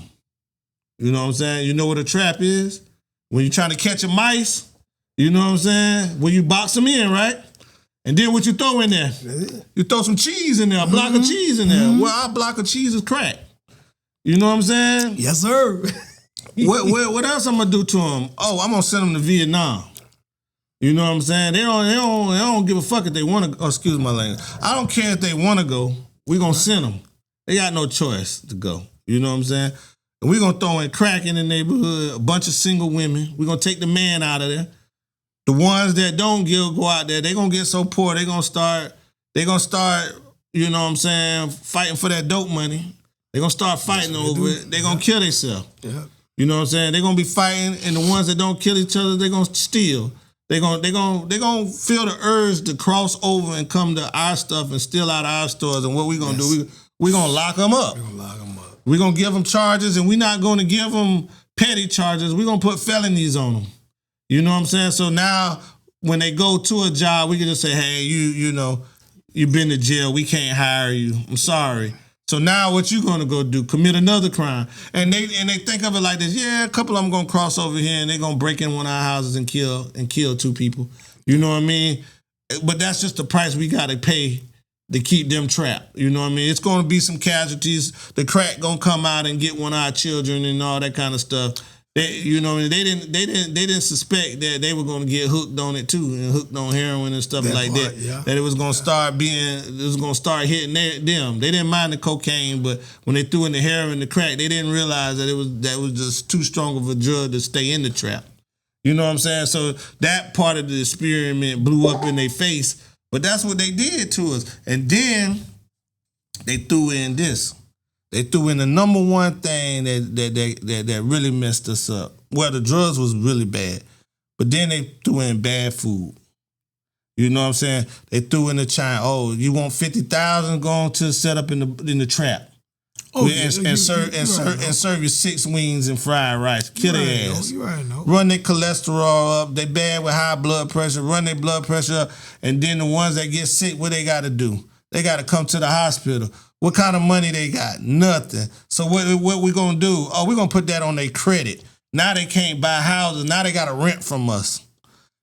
You know what I'm saying? You know what a trap is? When you're trying to catch a mice, you know what I'm saying? When you box them in, right? And then what you throw in there? You throw some cheese in there, a block of cheese in there. Well, our block of cheese is crack. You know what I'm saying? Yes, sir. What else I'm gonna do to them? Oh, I'm gonna send them to Vietnam. You know what I'm saying? They don't give a fuck if they want to. Oh, excuse my language. I don't care if they want to go. We gonna send them. They got no choice to go. You know what I'm saying? And we gonna throw in crack in the neighborhood. A bunch of single women. We gonna take the man out of there. The ones that don't go out there, they gonna get so poor, they gonna start, you know what I'm saying, fighting for that dope money. They gonna start fighting over it. They gonna kill themselves. Yeah. You know what I'm saying? They gonna be fighting, and the ones that don't kill each other, they gonna steal. They gonna feel the urge to cross over and come to our stuff and steal out our stores. And what we gonna do? We gonna lock them up. We gonna give them charges, and we not gonna give them petty charges. We gonna put felonies on them. You know what I'm saying? So now when they go to a job, we can just say, hey, you know, you've been to jail. We can't hire you. I'm sorry. So now what you gonna go do? Commit another crime. And they think of it like this, yeah, a couple of them gonna cross over here and they gonna break in one of our houses and kill two people. You know what I mean? But that's just the price we gotta pay to keep them trapped. You know what I mean? It's gonna be some casualties. The crack gonna come out and get one of our children and all that kind of stuff. You know, they didn't suspect that they were going to get hooked on it too, and hooked on heroin and stuff that. Yeah. That it was going to start hitting them. They didn't mind the cocaine, but when they threw in the heroin, the crack, they didn't realize that that was just too strong of a drug to stay in the trap. You know what I'm saying? So that part of the experiment blew up in their face, but that's what they did to us. And then they threw in this. They threw in the number one thing that really messed us up. Well, the drugs was really bad, but then they threw in bad food. You know what I'm saying? They threw in the China. Oh, you want 50,000 going to set up in the trap? Oh, and serve you 6 wings and fried rice. Kill their ass. You already know. Run their cholesterol up. They bad with high blood pressure. Run their blood pressure up, and then the ones that get sick, what they got to do? They got to come to the hospital. What kind of money they got? Nothing. So what we gonna do? Oh, we gonna put that on their credit. Now they can't buy houses. Now they gotta rent from us.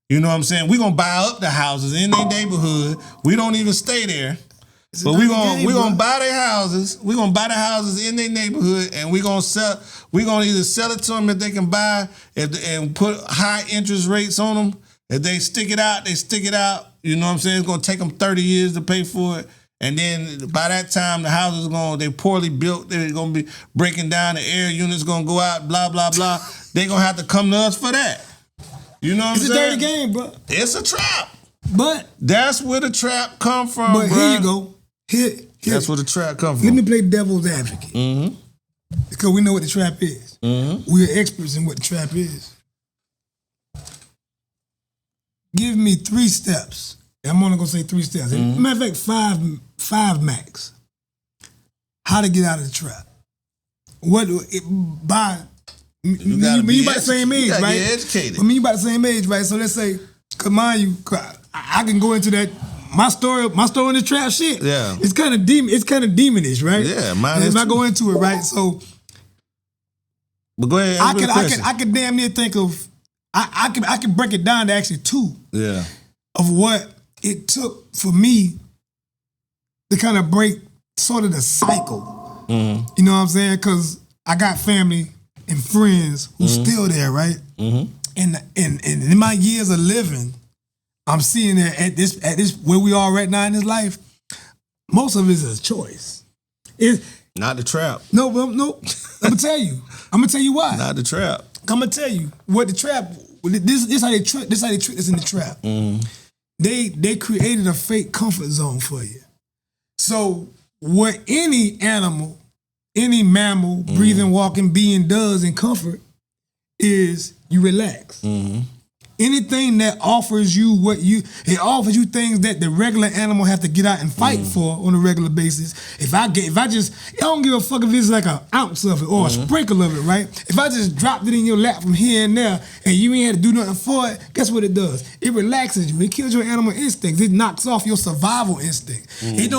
You know what I'm saying? We gonna buy up the houses in their neighborhood. We don't even stay there. But we gonna buy their houses. We gonna buy the houses in their neighborhood, and we gonna sell. We gonna either sell it to them if they can buy, and put high interest rates on them. If they stick it out, they stick it out. You know what I'm saying? It's gonna take them 30 years to pay for it. And then by that time, the houses they're poorly built. They're going to be breaking down. The air units going to go out, blah, blah, blah. They're going to have to come to us for that. You know what I'm saying? It's a dirty game, bro. It's a trap. But that's where the trap come from, but here you go. Here. That's where the trap come from. Let me play devil's advocate. Mm-hmm. Because we know what the trap is. Mm-hmm. We're experts in what the trap is. Give me 3 steps. I'm only going to say 3 steps. Mm-hmm. Matter of fact, five max. How to get out of the trap. You about the same age, right? Get educated. You about the same age, right? So let's say, mind you, I can go into that. My story in the trap shit. Yeah, it's kind of demonish, right? Yeah, mine is. If I go into it, right? So, but go ahead. I could damn near think of. I could break it down to actually 2. Yeah. Of what it took for me to kind of break sort of the cycle. Mm-hmm. You know what I'm saying? Because I got family and friends who's still there, right? Mm-hmm. And in my years of living, I'm seeing that at this where we are right now in this life, most of it is a choice. It's not the trap. No. I'm gonna tell you. I'm gonna tell you why. Not the trap. I'm gonna tell you what the trap. This how they trick us in the trap. Mm-hmm. They created a fake comfort zone for you. So what any animal, any mammal, breathing, walking being does in comfort is you relax. Mm-hmm. Anything that offers you it offers you things that the regular animal have to get out and fight for on a regular basis. I don't give a fuck if it's like an ounce of it or a sprinkle of it, right? If I just dropped it in your lap from here and there and you ain't had to do nothing for it, guess what it does? It relaxes you. It kills your animal instincts. It knocks off your survival instinct. It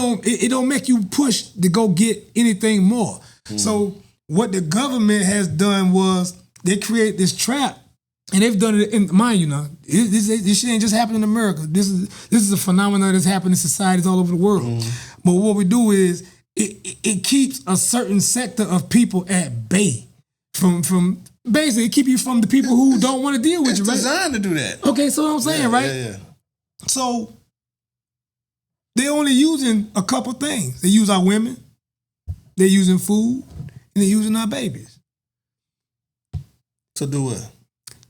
don't make you push to go get anything more. So what the government has done was they create this trap, and they've done it. In mind you, now this shit ain't just happening in America. This is a phenomenon that's happening in societies all over the world. But what we do is it keeps a certain sector of people at bay from basically keep you from the people who don't want to deal with you. Right? It's designed to do that. Okay, so I'm saying right. Yeah. So they're only using a couple things. They use our women, they're using food, and they're using our babies. To do what?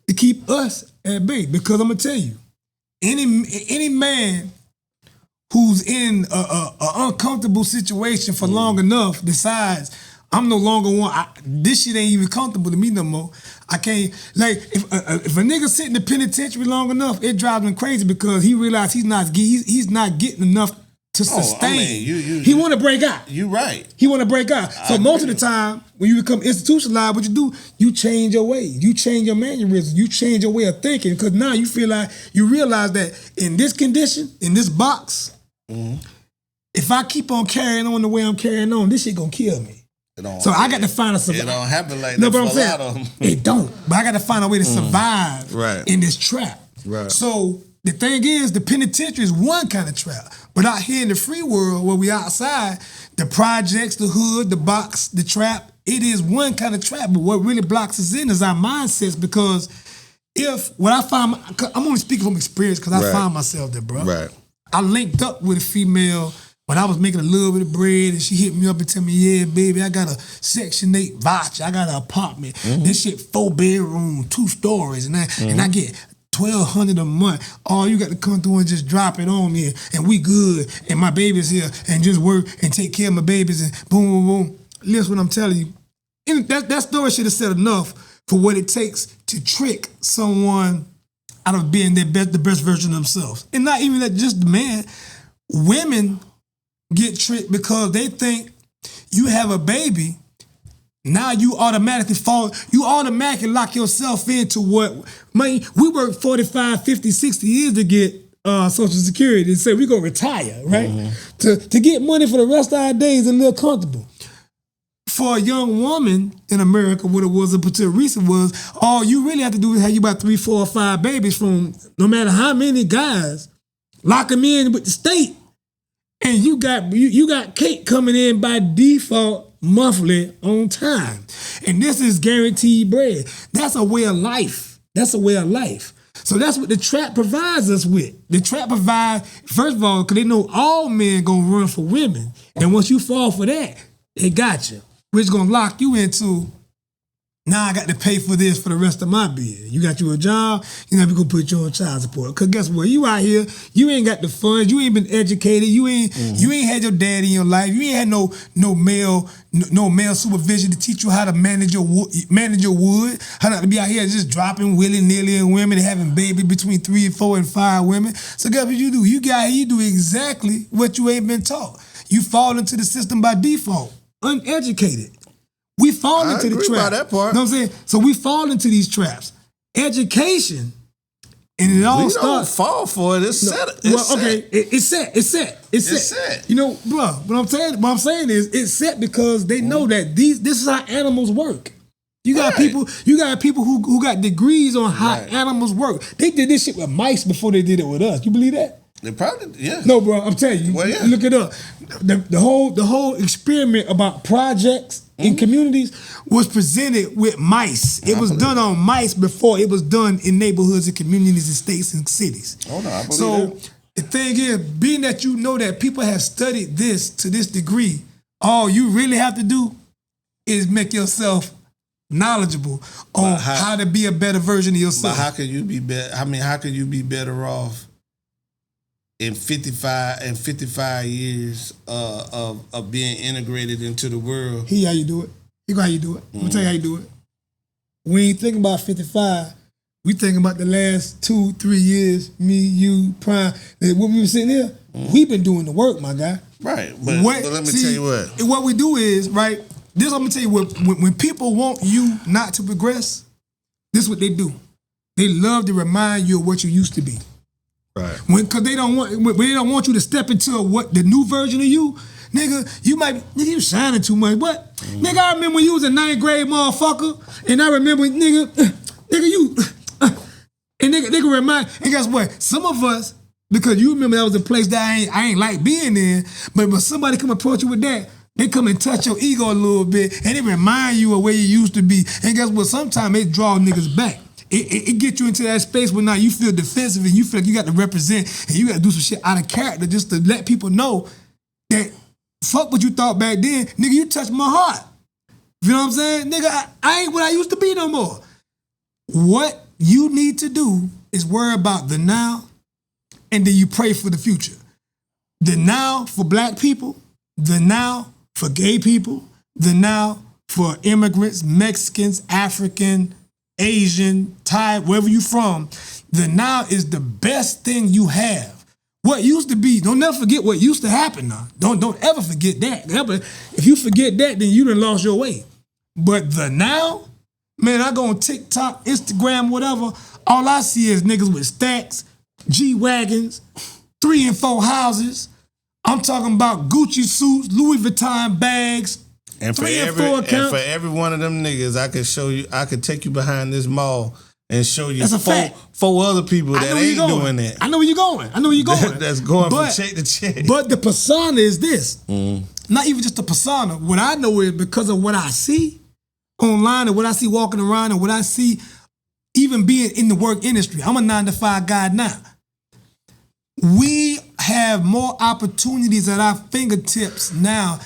To keep us at bay. Because I'm gonna tell you, any man who's in a uncomfortable situation for long enough decides I'm no longer this shit ain't even comfortable to me no more. I can't, like, if a nigga sit in the penitentiary long enough, it drives him crazy because he realized he's not getting enough to sustain. He want to break out. You right. He want to break out. So most of the time, when you become institutionalized, what you do, you change your ways. You change your mannerisms. You change your way of thinking because now you feel like, you realize that in this condition, in this box, if I keep on carrying on the way I'm carrying on, this shit gonna kill me. So I got to find a survival. It don't happen like that. No, but I'm saying it don't. But I got to find a way to survive in this trap. Right. So the thing is, the penitentiary is one kind of trap. But out here in the free world, where we outside, the projects, the hood, the box, the trap, it is one kind of trap. But what really blocks us in is our mindsets. Because I'm only speaking from experience because I found myself there, bro. Right. I linked up with a female when I was making a little bit of bread, and she hit me up and tell me, yeah, baby, I got a Section 8 voucher. I got an apartment. This shit 4-bedroom, 2 stories, and I get $1,200 a month. All you got to come through and just drop it on me, and we good. And my baby's here, and just work and take care of my babies, and boom, boom, boom. Listen, what I'm telling you, and that story should have said enough for what it takes to trick someone out of being the best version of themselves. And not even that, just the man. Women get tricked because they think you have a baby, now you automatically lock yourself into what, man, we work 45, 50, 60 years to get Social Security and say we're going to retire, right? To get money for the rest of our days and live comfortable. For a young woman in America, what it was up until recent was, all you really have to do is have you about 3, 4, or 5 babies from no matter how many guys, lock them in with the state. And you got cake coming in by default monthly on time. And this is guaranteed bread. That's a way of life. That's a way of life. So that's what the trap provides us with. The trap provides, first of all, because they know all men gonna run for women. And once you fall for that, they got you. Which gonna lock you into, now I got to pay for this for the rest of my bill. You got you a job, we're going to put you on child support. Because guess what? You out here, you ain't got the funds, you ain't been educated, you ain't had your dad in your life, you ain't had no male supervision to teach you how to manage your wood, how not to be out here just dropping willy-nilly in women and having babies between 3, 4, and 5 women. So guess what you do? You do exactly what you ain't been taught. You fall into the system by default, uneducated. We fall into the trap. That part. You know what I'm saying? So we fall into these traps. Education, and it all starts. Don't fall for it. It's set. It's set. You know, bro. What I'm saying is, it's set because they know that this is how animals work. You got people who got degrees on how animals work. They did this shit with mice before they did it with us. You believe that? They probably, yeah. No, bro. I'm telling you. Well, yeah. Look it up. The whole experiment about projects in communities was presented with mice. It was done on mice before it was done in neighborhoods and communities and states and cities. Oh, no, I believe so that. the thing is, being that you know that people have studied this to this degree, all you really have to do is make yourself knowledgeable on how to be a better version of yourself. But how can you be better? I mean, how can you be better off in 55 years of being integrated into the world? Here's how you do it. Here's how you do it. I'm gonna tell you how you do it. We ain't thinking about 55. We thinking about the last 2, 3 years, me, you, Prime. When we were sitting here, we been doing the work, my guy. Right. But let me tell you what. What we do is, right, this I'm gonna tell you, when people want you not to progress, this is what they do. They love to remind you of what you used to be. Right. Because they don't want you to step into what the new version of you. nigga, you shining too much. What? Nigga, I remember when you was in 9th grade, motherfucker, and I remember, nigga, you, and nigga remind, and guess what? Some of us, because you remember that was a place that I ain't like being in, but when somebody come approach you with that, they come and touch your ego a little bit, and it remind you of where you used to be. And guess what? Sometimes it draw niggas back. It get you into that space where now you feel defensive and you feel like you got to represent and you got to do some shit out of character just to let people know that fuck what you thought back then. Nigga, you touched my heart. You know what I'm saying? Nigga, I ain't what I used to be no more. What you need to do is worry about the now and then you pray for the future. The now for black people, the now for gay people, the now for immigrants, Mexicans, African, Asian, Thai, wherever you from, the now is the best thing you have. What used to be, don't never forget what used to happen now. Don't ever forget that. If you forget that, then you done lost your way. But the now, man, I go on TikTok, Instagram, whatever, all I see is niggas with stacks, G-Wagons, 3 and 4 houses. I'm talking about Gucci suits, Louis Vuitton bags, and for every one of them niggas, I could take you behind this mall and show you four other people that ain't doing that. I know where you're going. That's going from check to check. But the persona is this. Not even just the persona. What I know is because of what I see online and what I see walking around and what I see even being in the work industry. I'm a 9-to-5 guy now. We have more opportunities at our fingertips now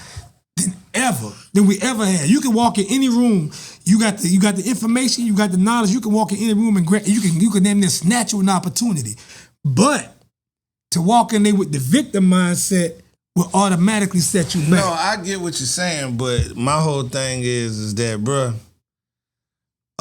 than we ever had. You can walk in any room. You got the information. You got the knowledge. You can walk in any room and you can damn near snatch you an opportunity. But to walk in there with the victim mindset will automatically set you back. No, I get what you're saying, but my whole thing is that, bruh,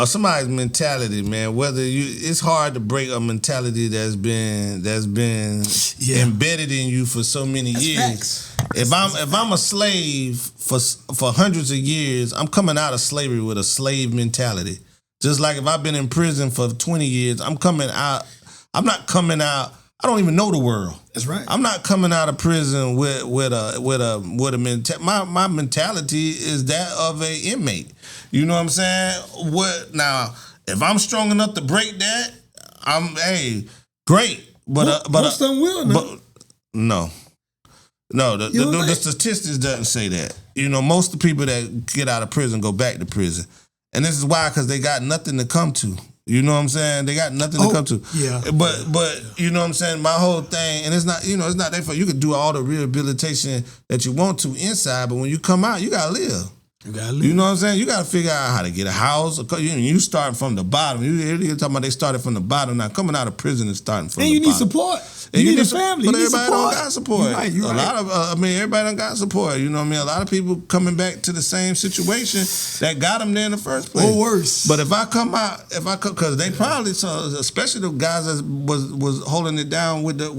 somebody's mentality, man. It's hard to break a mentality that's been embedded in you for so many years. Facts. If I'm a slave for hundreds of years, I'm coming out of slavery with a slave mentality. Just like if I've been in prison for 20 years, I'm coming out. I'm not coming out. I don't even know the world. That's right. I'm not coming out of prison with a mentality. My mentality is that of a inmate. You know what I'm saying? Now, if I'm strong enough to break that, great. But most of them will, no. No, the statistics doesn't say that. You know, most of the people that get out of prison go back to prison. And this is why, because they got nothing to come to. You know what I'm saying? They got nothing to come to. Yeah. But you know what I'm saying? My whole thing, and it's not that far. You can do all the rehabilitation that you want to inside, but when you come out, you gotta live. You know what I'm saying? You gotta figure out how to get a house. You start from the bottom. You're talking about they started from the bottom. Now coming out of prison and starting from the bottom. And you need support. You need a family. But you need everybody support. don't got support. You're right. A lot of, everybody don't got support. You know what I mean? A lot of people coming back to the same situation that got them there in the first place. Or worse. But if I come out, because they probably, especially the guys that was holding it down with the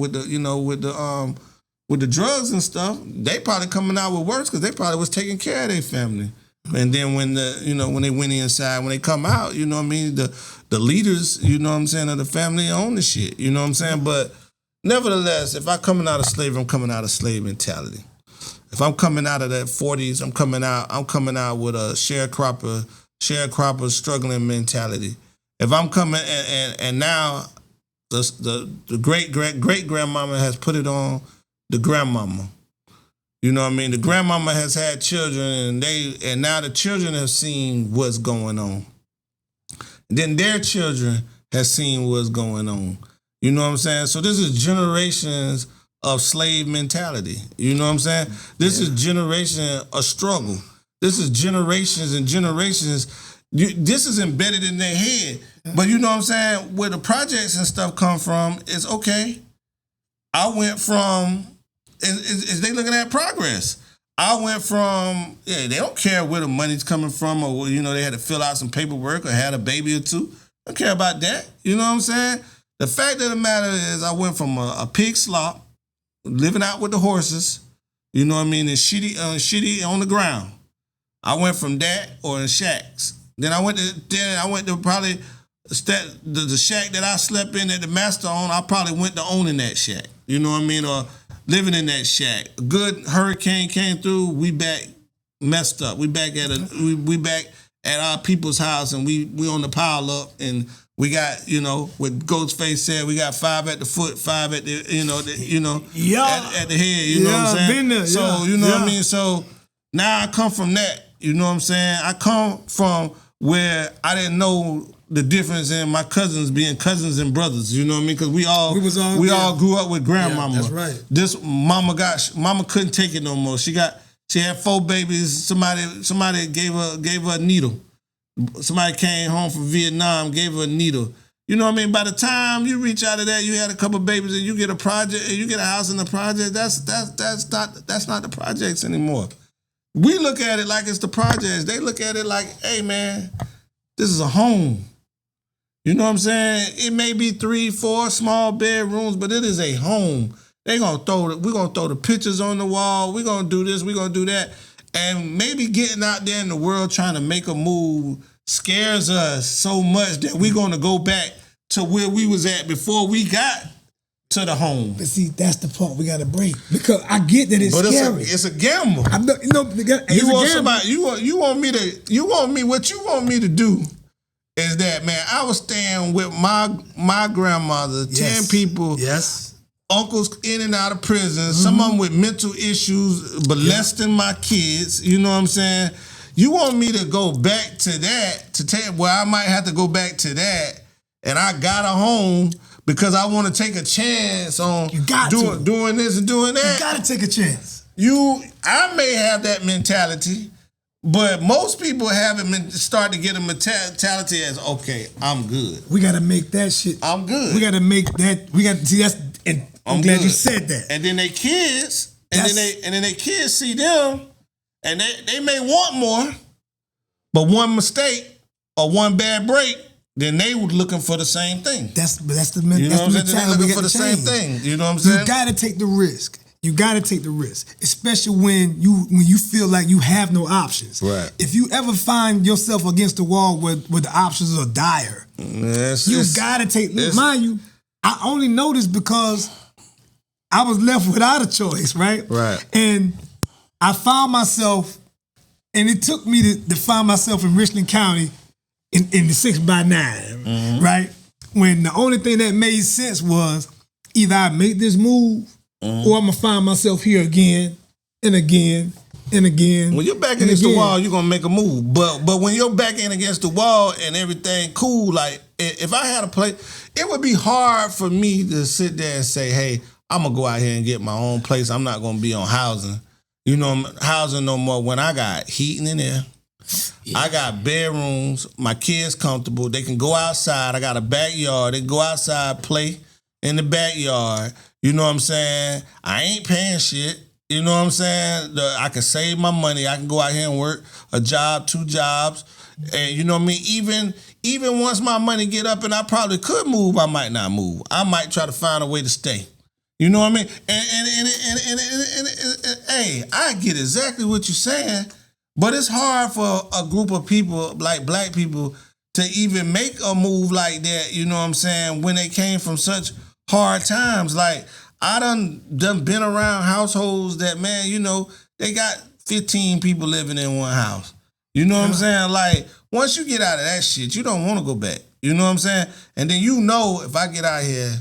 drugs and stuff, they probably coming out with worse because they probably was taking care of their family. And then when they went inside, when they come out, you know what I mean, the leaders, you know what I'm saying, of the family own the shit. You know what I'm saying? But nevertheless, if I'm coming out of slavery, I'm coming out of slave mentality. If I'm coming out of that 40s, I'm coming out with a sharecropper struggling mentality. If I'm coming and now the great grandmama has put it on the grandmama. You know what I mean? The grandmama has had children and now the children have seen what's going on. And then their children have seen what's going on. You know what I'm saying? So this is generations of slave mentality. You know what I'm saying? This is generation of struggle. This is generations and generations. This is embedded in their head. But you know what I'm saying? Where the projects and stuff come from is okay. I went from... Is they looking at progress? I went from, they don't care where the money's coming from or, they had to fill out some paperwork or had a baby or two. I don't care about that. You know what I'm saying? The fact of the matter is I went from a pig slop, living out with the horses, you know what I mean, and shitty on the ground. I went from that or in shacks. Then I went to probably the shack that I slept in that the master owned, I probably went to owning that shack. You know what I mean? Or living in that shack. A good hurricane came through. We back messed up. We back at we back at our people's house, and we on the pile up, and we got, what Ghostface said, we got 5 at the foot, 5 at the, at the head, you know what I'm saying? Been there, so, what I mean? So now I come from that, you know what I'm saying? I come from where I didn't know the difference in my cousins being cousins and brothers, you know what I mean? Because we all grew up with grandmama. Yeah, that's right. This mama couldn't take it no more. She had 4 babies. Somebody gave her a needle. Somebody came home from Vietnam, gave her a needle. You know what I mean? By the time you reach out of that, you had a couple babies and you get a project and you get a house in the project. That's not the projects anymore. We look at it like it's the projects. They look at it like, hey man, this is a home. You know what I'm saying? It may be 3, 4 small bedrooms, but it is a home. We're gonna throw the pictures on the wall. We're gonna do this. We're gonna do that. And maybe getting out there in the world trying to make a move scares us so much that we're going to go back to where we was at before we got to the home. But see, that's the part we got to break. Because I get that it's scary. It's a gamble. What you want me to do is that, man, I was staying with my grandmother, 10 people. Yes. Uncles in and out of prison, some of them with mental issues, molesting my kids, you know what I'm saying? You want me to go back to that, I might have to go back to that, and I got a home because I want to take a chance on doing this and doing that. You got to take a chance. I may have that mentality, but most people start to get a mentality as, okay, I'm good. We got to make that shit. I'm good. We got to make that. I'm glad you said that. And then they kids, then they kids see them, and they may want more, but one mistake or one bad break, then they were looking for the same thing. That's the mentality. They're looking for the same thing. You know what I'm saying? You got to take the risk. You got to take the risk, especially when you feel like you have no options. Right. If you ever find yourself against the wall where the options are dire, you got to take. Mind you, I only know this because I was left without a choice, right? Right. And I found myself, and it took me to find myself in Richland County in the 6x9, right? When the only thing that made sense was either I make this move or I'm going to find myself here again and again and again. When you're back against the wall, you're going to make a move. But when you're back in against the wall and everything cool, like if I had a place, it would be hard for me to sit there and say, hey, I'm going to go out here and get my own place. I'm not going to be on housing. Housing no more when I got heating in there. Yeah. I got bedrooms. My kids comfortable. They can go outside. I got a backyard. They can go outside, play in the backyard. You know what I'm saying? I ain't paying shit. You know what I'm saying? I can save my money. I can go out here and work a job, 2 jobs. And you know what I mean? Even once my money get up and I probably could move, I might not move. I might try to find a way to stay. You know what I mean? And hey, I get exactly what you're saying, but it's hard for a group of people like black people to even make a move like that, you know what I'm saying, when they came from such hard times. Like, I done been around households that, man, they got 15 people living in one house. You know what I'm saying? Like, once you get out of that shit, you don't want to go back. You know what I'm saying? And then if I get out here,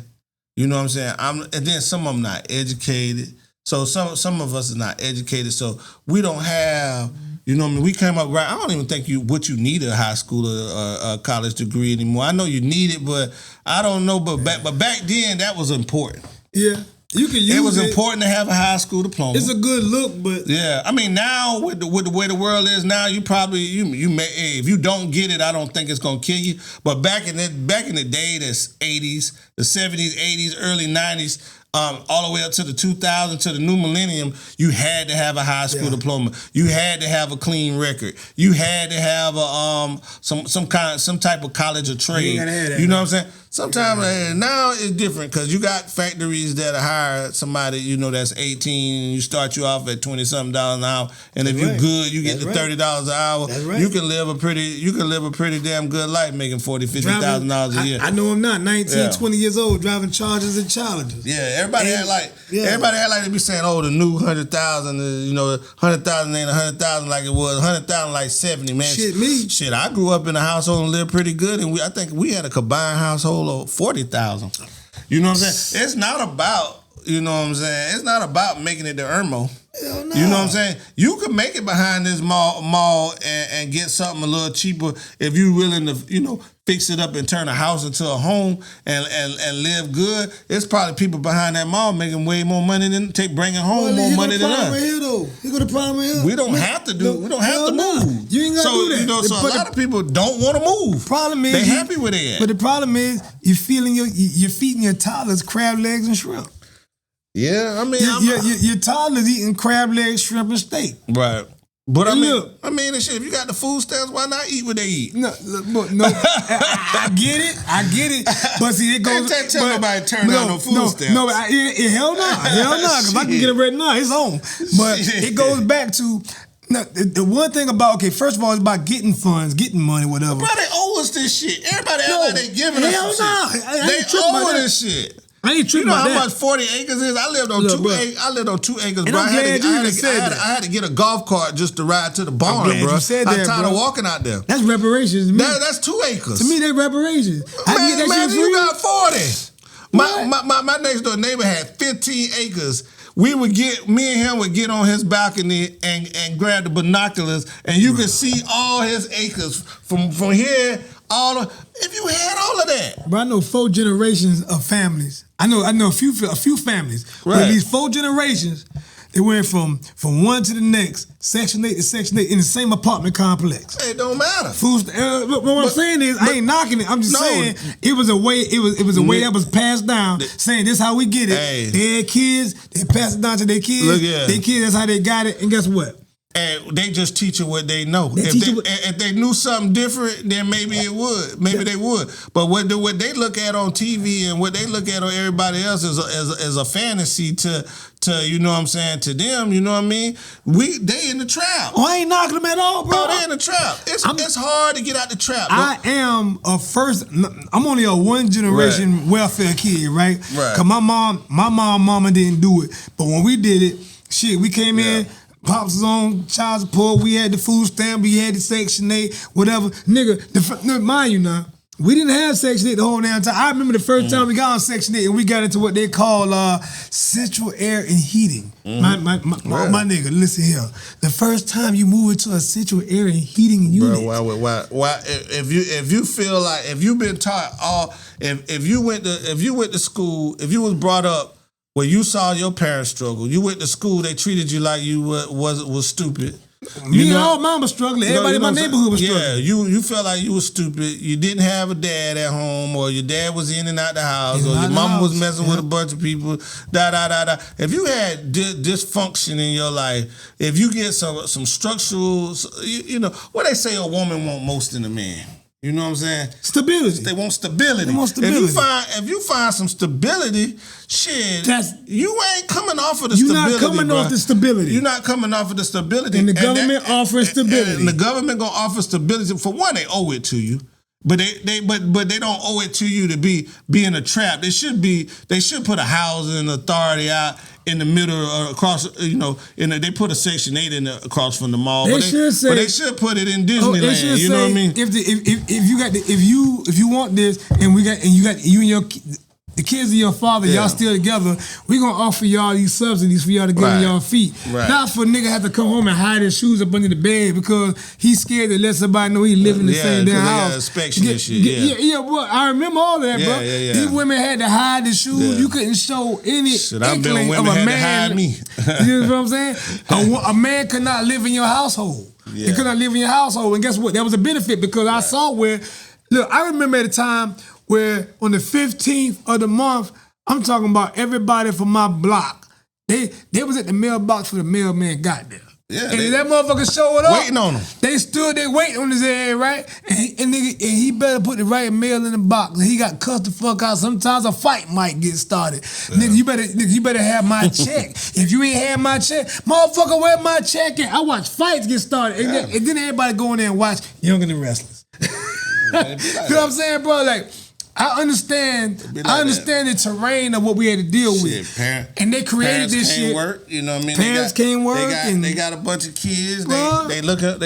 you know what I'm saying? And then some of them not educated. So some of us are not educated. So we don't have, you know what I mean? We came up right. I don't even think you need a high school or a college degree anymore. I know you need it, but I don't know. But back then, that was important. Yeah. You can use it. It was important to have a high school diploma. It's a good look, but yeah, I mean now with the way the world is now, you probably you may, if you don't get it, I don't think it's gonna kill you. But back in the day, that's 80s, the 70s, 80s, early 90s. All the way up to the 2000s, to the new millennium, you had to have a high school diploma. You had to have a clean record. You had to have some type of college or trade. You know what I'm saying? Sometimes now it's different because you got factories that hire somebody that's 18 and you start you off at $20-something an hour, and if you're good, you get the $30 an hour. That's right. You can live a pretty damn good life making $40,000-$50,000 a year. I know I'm not 19, 20 years old driving Chargers and Challengers. Yeah. Everybody had like they be saying, oh, the new 100,000 is, 100,000 ain't 100,000 like it was. 100,000 like 70, man. Shit, I grew up in a household and lived pretty good, and I think we had a combined household of 40,000. You know what I'm saying? It's not about, it's not about making it to Irmo. Hell no. You know what I'm saying? You can make it behind this mall and get something a little cheaper if you willing to, fix it up and turn a house into a home and live good. It's probably people behind that mall making way more money than bringing home more money than us. Here go the problem here. We don't have to do. We don't have to move. You ain't gotta do that. So a lot of people don't want to move. Problem is they happy with it. But the problem is you're feeding your toddlers crab legs and shrimp. Yeah, I mean, your toddler's eating crab legs, shrimp, and steak. Right. But I mean, shit, if you got the food stamps, why not eat what they eat? No, I get it. But see, it goes. Can't tell nobody to turn down no food stamps. No, hell no, because I can get it right now. It's on. But it goes back to. The one thing about, first of all, it's about getting funds, getting money, whatever. Bro, they owe us this shit. Everybody act like they giving us shit. They owe us this shit. I ain't tripping about that. You know how much 40 acres is? I lived on 2 acres, bro. I had to get a golf cart just to ride to the barn, bro. I'm tired of walking out there. That's reparations to me. That's 2 acres. To me, that's reparations. Man, you got 40. My next door neighbor had 15 acres. Me and him would get on his balcony and grab the binoculars, and you could see all his acres from here. If you had all of that, bro, I know 4 generations of families. I know a few families. Right. But these 4 generations, they went from one to the next, Section 8 to Section 8 in the same apartment complex. It don't matter. What I'm saying is, I ain't knocking it. I'm just saying it was a way. It was a way that was passed down. Saying this how we get it. Hey. They had kids. They passed it down to their kids. Look, yeah. Their kids. That's how they got it. And guess what? And they just teach you what they know. If they knew something different, then maybe it would. Maybe they would. But what they look at on TV and what they look at on everybody else is a fantasy to you know what I'm saying, to them, you know what I mean? They in the trap. Oh, I ain't knocking them at all, bro. No, they in the trap. It's hard to get out the trap. I'm only a 1 generation welfare kid, right? Right. Cause my mama didn't do it. But when we did it, shit, we came in. Pops was on child support. We had the food stamp. We had the Section 8, whatever. Nigga, mind you now, we didn't have Section 8 the whole damn time. I remember the first time we got on Section 8 and we got into what they call central air and heating. My nigga, listen here. The first time you move into a central air and heating unit. Bro, why? If you feel like, if you've been taught if you went to school, if you was brought up where you saw your parents struggle, you went to school, they treated you like you was stupid. Me and all mama struggling. Everybody in my neighborhood was struggling. Yeah, you felt like you was stupid. You didn't have a dad at home, or your dad was in and out the house, or your mama was messing with a bunch of people. If you had dysfunction in your life, if you get some structural, what they say a woman want most in a man. You know what I'm saying? Stability. They want stability. If you find some stability, shit, you ain't coming off of the stability. You're not coming off the stability. You're not coming off of the stability. And the government offering stability. And the government gonna offer stability. For one, they owe it to you. But they don't owe it to you to be in a trap. They should put a housing authority out in the middle across, they put a Section 8 across from the mall. But they should put it in Disneyland. You know what I mean? If you want this and you and your the kids of your father, y'all still together, we gonna offer y'all these subsidies for y'all to get on y'all feet. Right. Not for a nigga have to come home and hide his shoes up under the bed because he's scared to let somebody know he live in the same damn house. Inspection and shit. Well, I remember all that, bro. Yeah. These women had to hide the shoes. Yeah. You couldn't show any inkling of a man. Had to hide me. You know what I'm saying? A man could not live in your household. Yeah. He could not live in your household. And guess what? That was a benefit because I saw where, look, I remember at a time where on the 15th of the month, I'm talking about everybody from my block. They was at the mailbox for the mailman got there. Yeah, and that motherfucker showed up. Waiting on him. They stood there waiting on his ass, right? And he better put the right mail in the box. He got cussed the fuck out. Sometimes a fight might get started. Yeah. Nigga, you better have my check. If you ain't have my check, motherfucker, where my check at? I watch fights get started. And then everybody go in there and watch Young and the Restless. You know what I'm saying, bro? Like, I understand. Like I understand the terrain of what we had to deal with, and they created this shit. Work, you know what I mean? Parents can't work. They got a bunch of kids. Bruh. They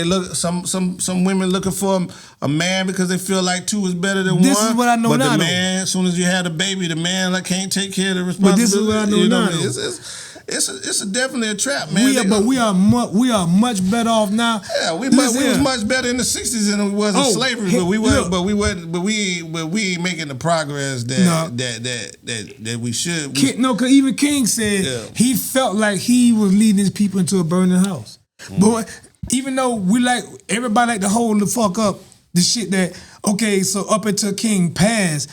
look. Some women looking for a man because they feel like two is better than this one. This is what I know but now. But the man, as soon as you have a baby, the man can't take care of the responsibility. But this is what I know now. It's definitely a trap, man. We are much better off now. Yeah, we was much better in the '60s than we was in slavery, but we ain't making the progress that we should. Cause even King said he felt like he was leading his people into a burning house. But even though everybody like to hold the fuck up the shit that so up until King passed.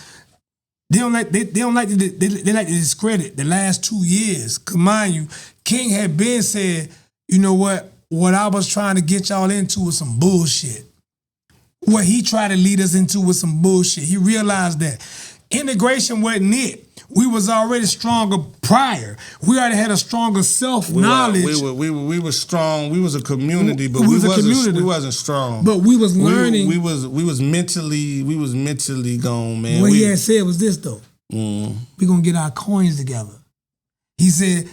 They like to discredit the last 2 years. Cause mind you, King had been said, you know what I was trying to get y'all into was some bullshit. What he tried to lead us into was some bullshit. He realized that integration wasn't it. We was already stronger prior. We already had a stronger self-knowledge. We were strong. We was a community, but we wasn't strong. But we was learning. We was mentally gone, man. What he had said was this though. We gonna get our coins together. He said,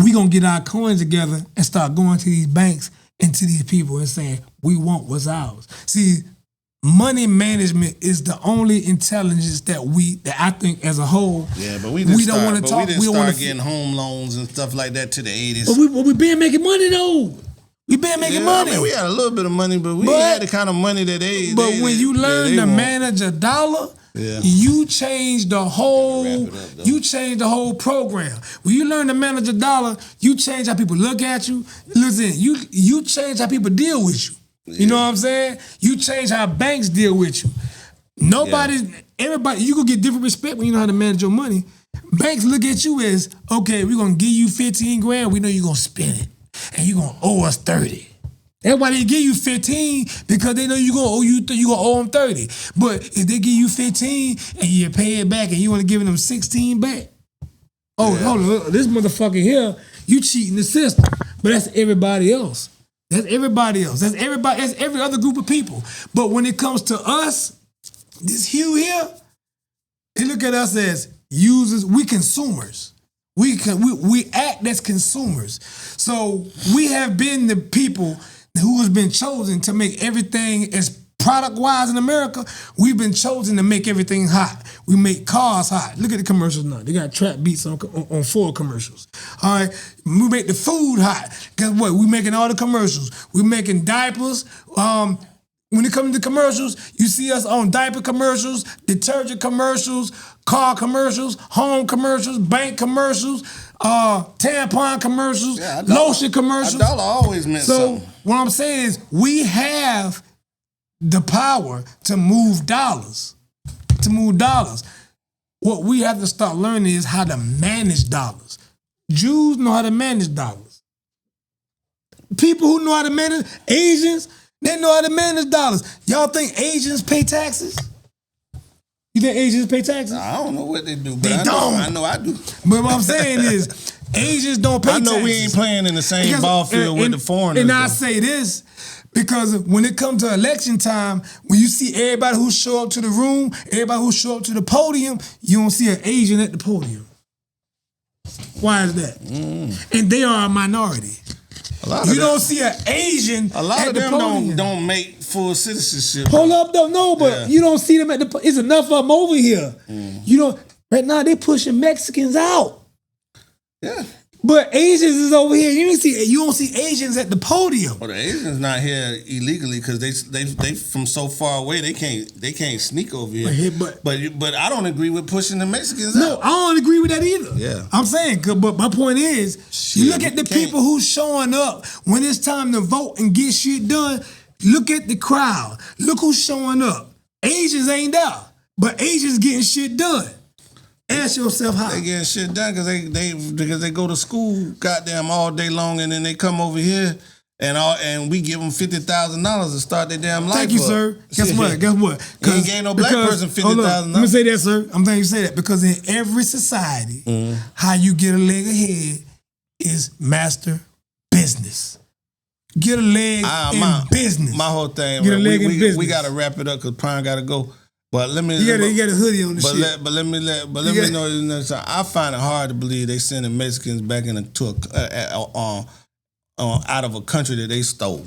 we gonna get our coins together and start going to these banks and to these people and saying, we want what's ours. See, money management is the only intelligence that I think as a whole. Yeah, but we don't want to talk. We didn't start getting home loans and stuff like that to the 80s. But we been making money though. We been making money. I mean, we had a little bit of money, but we had the kind of money that they. But when you learn to manage a dollar, you change the whole. You change the whole program. When you learn to manage a dollar, you change how people look at you. Listen, you change how people deal with you. You know what I'm saying? You change how banks deal with you. Everybody, you gonna get different respect when you know how to manage your money. Banks look at you as, okay, we're gonna give you 15 grand, we know you're gonna spend it. And you're gonna owe us 30. That's why they give you 15, because they know you're gonna owe them 30. But if they give you 15 and you pay it back and you wanna give them 16 back, hold on, this motherfucker here, you cheating the system. But that's everybody else. That's everybody else. That's every other group of people. But when it comes to us, this Hugh here, they look at us as users. We consumers. We act as consumers. So we have been the people who has been chosen to make everything as product-wise in America. We've been chosen to make everything hot. We make cars hot. Look at the commercials now. They got trap beats on Ford commercials. All right, we make the food hot. Guess what? We making all the commercials. We making diapers. When it comes to commercials, you see us on diaper commercials, detergent commercials, car commercials, home commercials, bank commercials, tampon commercials, lotion commercials. A dollar always meant something. So what I'm saying is we have the power to move dollars. What we have to start learning is how to manage dollars. Jews know how to manage dollars. People who know how to manage, Asians, they know how to manage dollars. Y'all think Asians pay taxes? You think Asians pay taxes? I don't know what they do, but I know I do. But what I'm saying is, Asians don't pay taxes. I know we ain't playing in the same ball field with the foreigners. And I say this, because when it comes to election time, when you see everybody who show up to the room, everybody who show up to the podium, you don't see an Asian at the podium. Why is that? And they are a minority. You don't see an Asian at the podium. A lot of them don't make full citizenship. Hold up, though. No, but you don't see them at the. It's enough of them over here. You don't. Right now, they pushing Mexicans out. Yeah. But Asians is over here. You don't see Asians at the podium. Well, the Asians not here illegally because they from so far away they can't sneak over here. But I don't agree with pushing the Mexicans out. No, I don't agree with that either. Yeah, I'm saying, but my point is, you look at the people who's showing up when it's time to vote and get shit done. Look at the crowd. Look who's showing up. Asians ain't there, but Asians getting shit done. Ask yourself how. They getting shit done because they go to school goddamn all day long and then they come over here and we give them $50,000 to start their damn life. Thank you, sir. Guess what? You ain't gave no black person $50,000. Let me say that, sir. I'm glad you say that because in every society, how you get a leg ahead is master business. Get a leg in business. My whole thing, get a leg in business. We got to wrap it up because Prime got to go. But let me. You got a hoodie on the shit. Let me know. You know, so I find it hard to believe they sending Mexicans back into out of a country that they stole.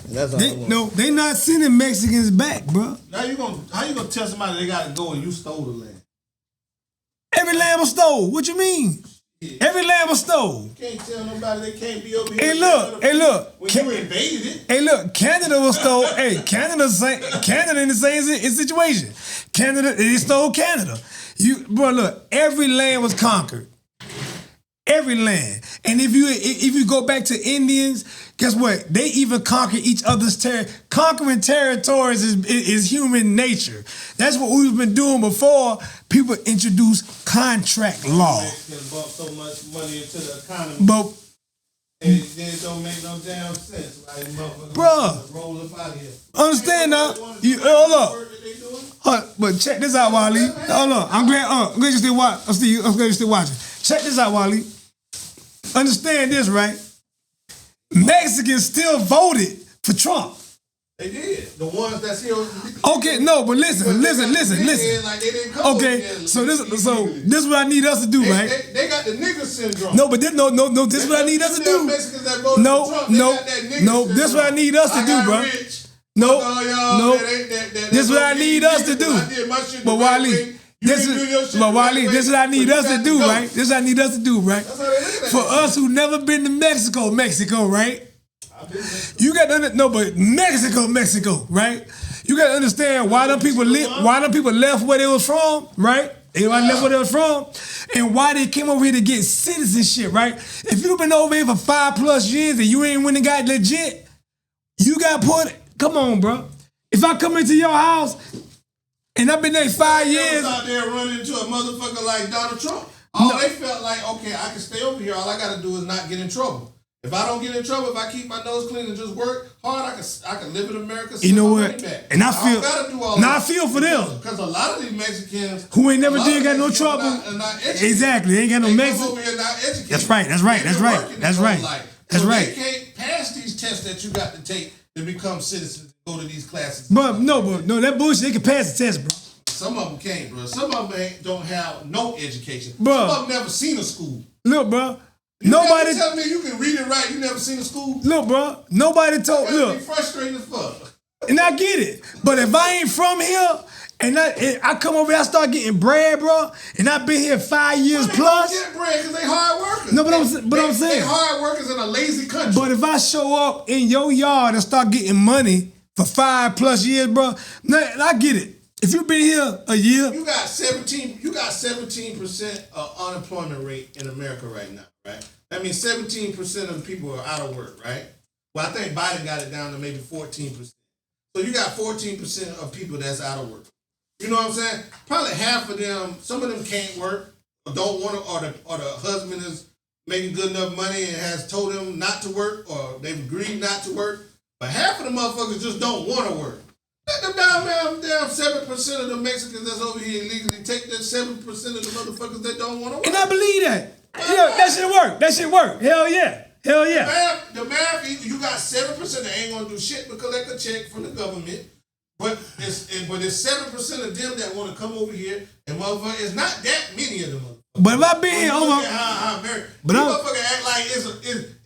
That's all. They not sending Mexicans back, bro. How you gonna tell somebody they gotta go and you stole the land? Every land was stole. What you mean? Yeah. Every land was stole. You can't tell nobody they can't be over here. Hey, look. When you invaded it. Hey, look. Canada was stole. Hey, Canada in the same situation. Canada, they stole Canada. Bro, look. Every land was conquered. Every land. And if you go back to Indians, guess what? They even conquer each other's territory. Conquering territories is human nature. That's what we've been doing before people introduced contract law. Mexicans bump so much money into the economy. But it don't make no damn sense. Like, bruh, roll up out of here. Understand now? Hold up. But check this out, Wally. Hold on. I'm glad you still watch. I'm glad you still watching. Check this out, Wally. Understand this, right? Mexicans still voted for Trump. They did. The ones that's here. Okay, no, but listen. Like they didn't come okay, so this is what I need us to do, right? They got the nigga syndrome. No, but this is what I need us to do. Mexicans that voted for Trump, this is what I need us to do, bro. No, this is what I need us to do. But Wally, this is what I need us to do, right? This is what I need us to do, right? For us who never been to Mexico, right? You got to but Mexico, right? You got to understand why them people left where they was from, right? Everybody left where they was from, and why they came over here to get citizenship, right? If you've been over here for 5+ years and you ain't went and got legit, you got put. Come on, bro. If I come into your house and I've been there 5 years, out there running into a motherfucker like Donald Trump. They felt like, okay, I can stay over here. All I got to do is not get in trouble. If I don't get in trouble, if I keep my nose clean and just work hard, I can live in America. You know what? And I feel for them because a lot of these Mexicans who ain't never did got no trouble. Not exactly, they ain't got no Mexican. Over here not educated. That's right. They can't pass these tests that you got to take to become citizens. Go to these classes. But no, that bullshit. They can pass the test, bro. Some of them can't, bro. Some of them don't have no education. Bro. Some of them never seen a school. Look, bro. Nobody tell me you can read it right. You never seen a school. Look, bro. Nobody told. Look, be frustrating as fuck. And I get it, but if I ain't from here and I come over here, I start getting bread, bro, and I've been here 5 years plus. They get bread because they hard workers. No, but I'm saying they hard workers in a lazy country. But if I show up in your yard and start getting money for 5+ years, bro, I get it. If you've been here a year, you got 17% of unemployment rate in America right now, right? That means 17% of the people are out of work, right? Well, I think Biden got it down to maybe 14%. So you got 14% of people that's out of work. You know what I'm saying? Probably half of them, some of them can't work, or don't want to, or the husband is making good enough money and has told them not to work, or they've agreed not to work. But half of the motherfuckers just don't want to work. Let them damn 7% of the Mexicans that's over here illegally take that 7% of the motherfuckers that don't want to work. And I believe that. Yeah, that shit work. Hell yeah. The math, you got 7% that ain't gonna do shit but collect a check from the government. But it's 7% of them that want to come over here, and motherfucker, it's not that many of them. But if I been here, motherfucker act like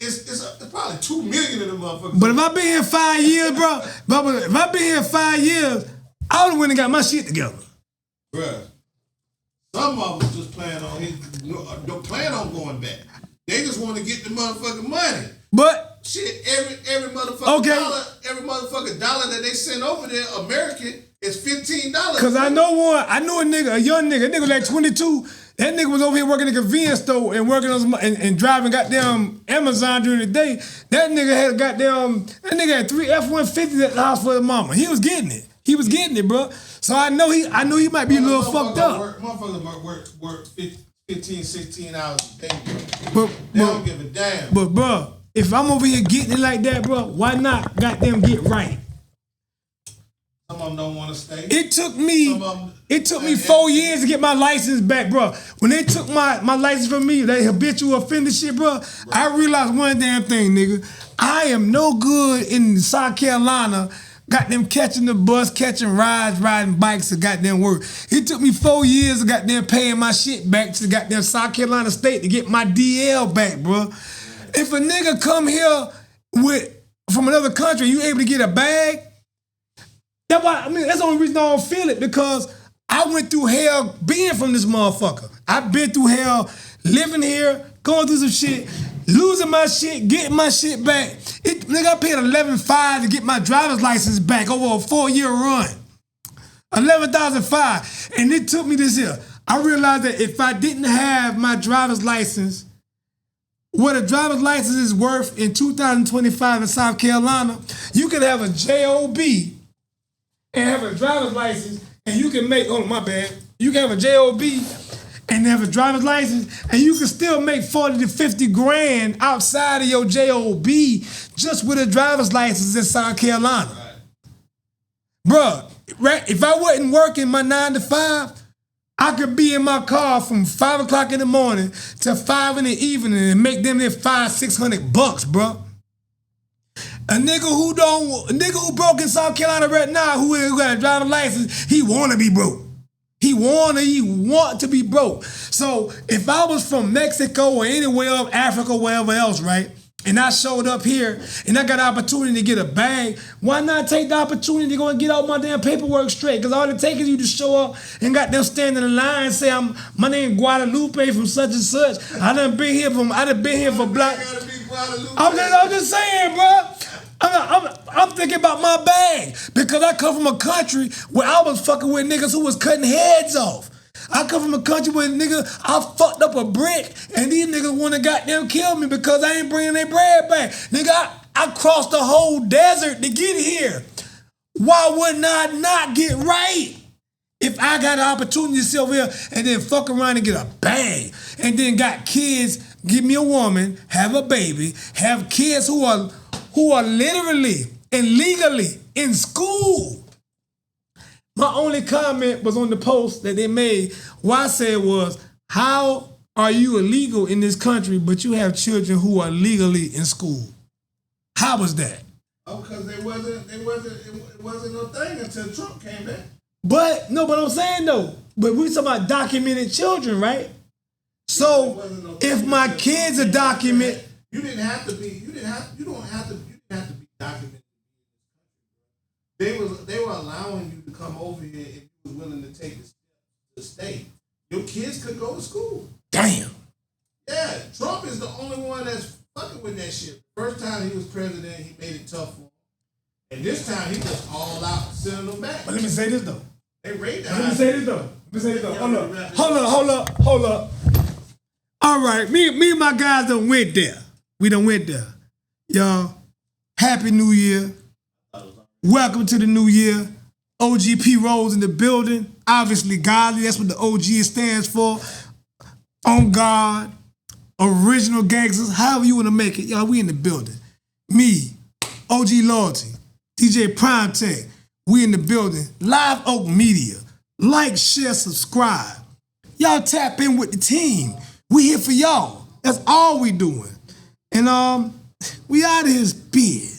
it's probably 2 million of them motherfuckers. But if I been here 5 years, bro, if I been here 5 years, I would have went and got my shit together. Bruh, some of them just don't plan on going back. They just want to get the motherfucking money. But shit, every motherfucking dollar that they send over there, American, is $15. Cause I knew a young nigga like 22. That nigga was over here working at a convenience store and working on and driving goddamn Amazon during the day. That nigga had 3 F-150s at the house for his mama. He was getting it. Bro. So I know he might be a little fucked up. Motherfuckers work 15, 16 hours a day, bro. But they don't give a damn. But bro, if I'm over here getting it like that, bro, why not goddamn get right? Some of them don't want to stay. It took me 4 years to get my license back, bro. When they took my license from me, that habitual offender shit, bro, right. I realized one damn thing, nigga. I am no good in South Carolina goddamn catching the bus, catching rides, riding bikes to goddamn work. It took me 4 years of goddamn paying my shit back to goddamn South Carolina State to get my DL back, bro. If a nigga come here from another country, you able to get a bag? That's the only reason I don't feel it, because I went through hell being from this motherfucker. I've been through hell living here, going through some shit, losing my shit, getting my shit back. Nigga, I paid $11,500 to get my driver's license back over a 4-year run. $11,500. And it took me this year. I realized that if I didn't have my driver's license, what a driver's license is worth in 2025 in South Carolina, you can have a JOB and have a driver's license, and you can make, you can have a JOB and have a driver's license, and you can still make 40 to 50 grand outside of your JOB just with a driver's license in South Carolina. Bruh, right? If I wasn't working my 9 to 5, I could be in my car from 5 o'clock in the morning to 5 in the evening and make them there $500-600, bruh. A nigga who broke in South Carolina right now, who got a driver's license, he wanna be broke. He want to be broke. So if I was from Mexico or anywhere of Africa, wherever else, right? And I showed up here and I got an opportunity to get a bag, why not take the opportunity to go and get all my damn paperwork straight? Because all it takes is you to show up and got them standing in line and say, my name Guadalupe from such and such. I done been here for black. I'm just saying, bro. I'm thinking about my bag because I come from a country where I was fucking with niggas who was cutting heads off. I come from a country where I fucked up a brick and these niggas want to goddamn kill me because I ain't bringing their bread back. Nigga, I crossed the whole desert to get here. Why wouldn't I not get right? If I got an opportunity to sit over here and then fuck around and get a bag and then got kids, give me a woman, have a baby, have kids who are literally and legally in school. My only comment was on the post that they made. What I said was, how are you illegal in this country, but you have children who are legally in school? How was that? Oh, because it wasn't no thing until Trump came back. But I'm saying though, but we talking about documented children, right? So if my kids are documented, you don't have to be documented. They were allowing you to come over here if you was willing to take the step to stay. Your kids could go to school. Damn. Yeah, Trump is the only one that's fucking with that shit. First time he was president, he made it tough for him. And this time he just all out sending them back. But let me say this though. They rate that. Let me say this though. Hold up. All right, me and my guys done went there. We done went there. Y'all, Happy New Year. Welcome to the new year. OGP Rose in the building. Obviously godly, that's what the OG stands for. On God, original gangsters, however you want to make it. Y'all, we in the building. Me, OG Loyalty, DJ PRIMETECH, we in the building. Live Oak Media. Like, share, subscribe. Y'all tap in with the team. We here for y'all. That's all we doing. And we out of his bed.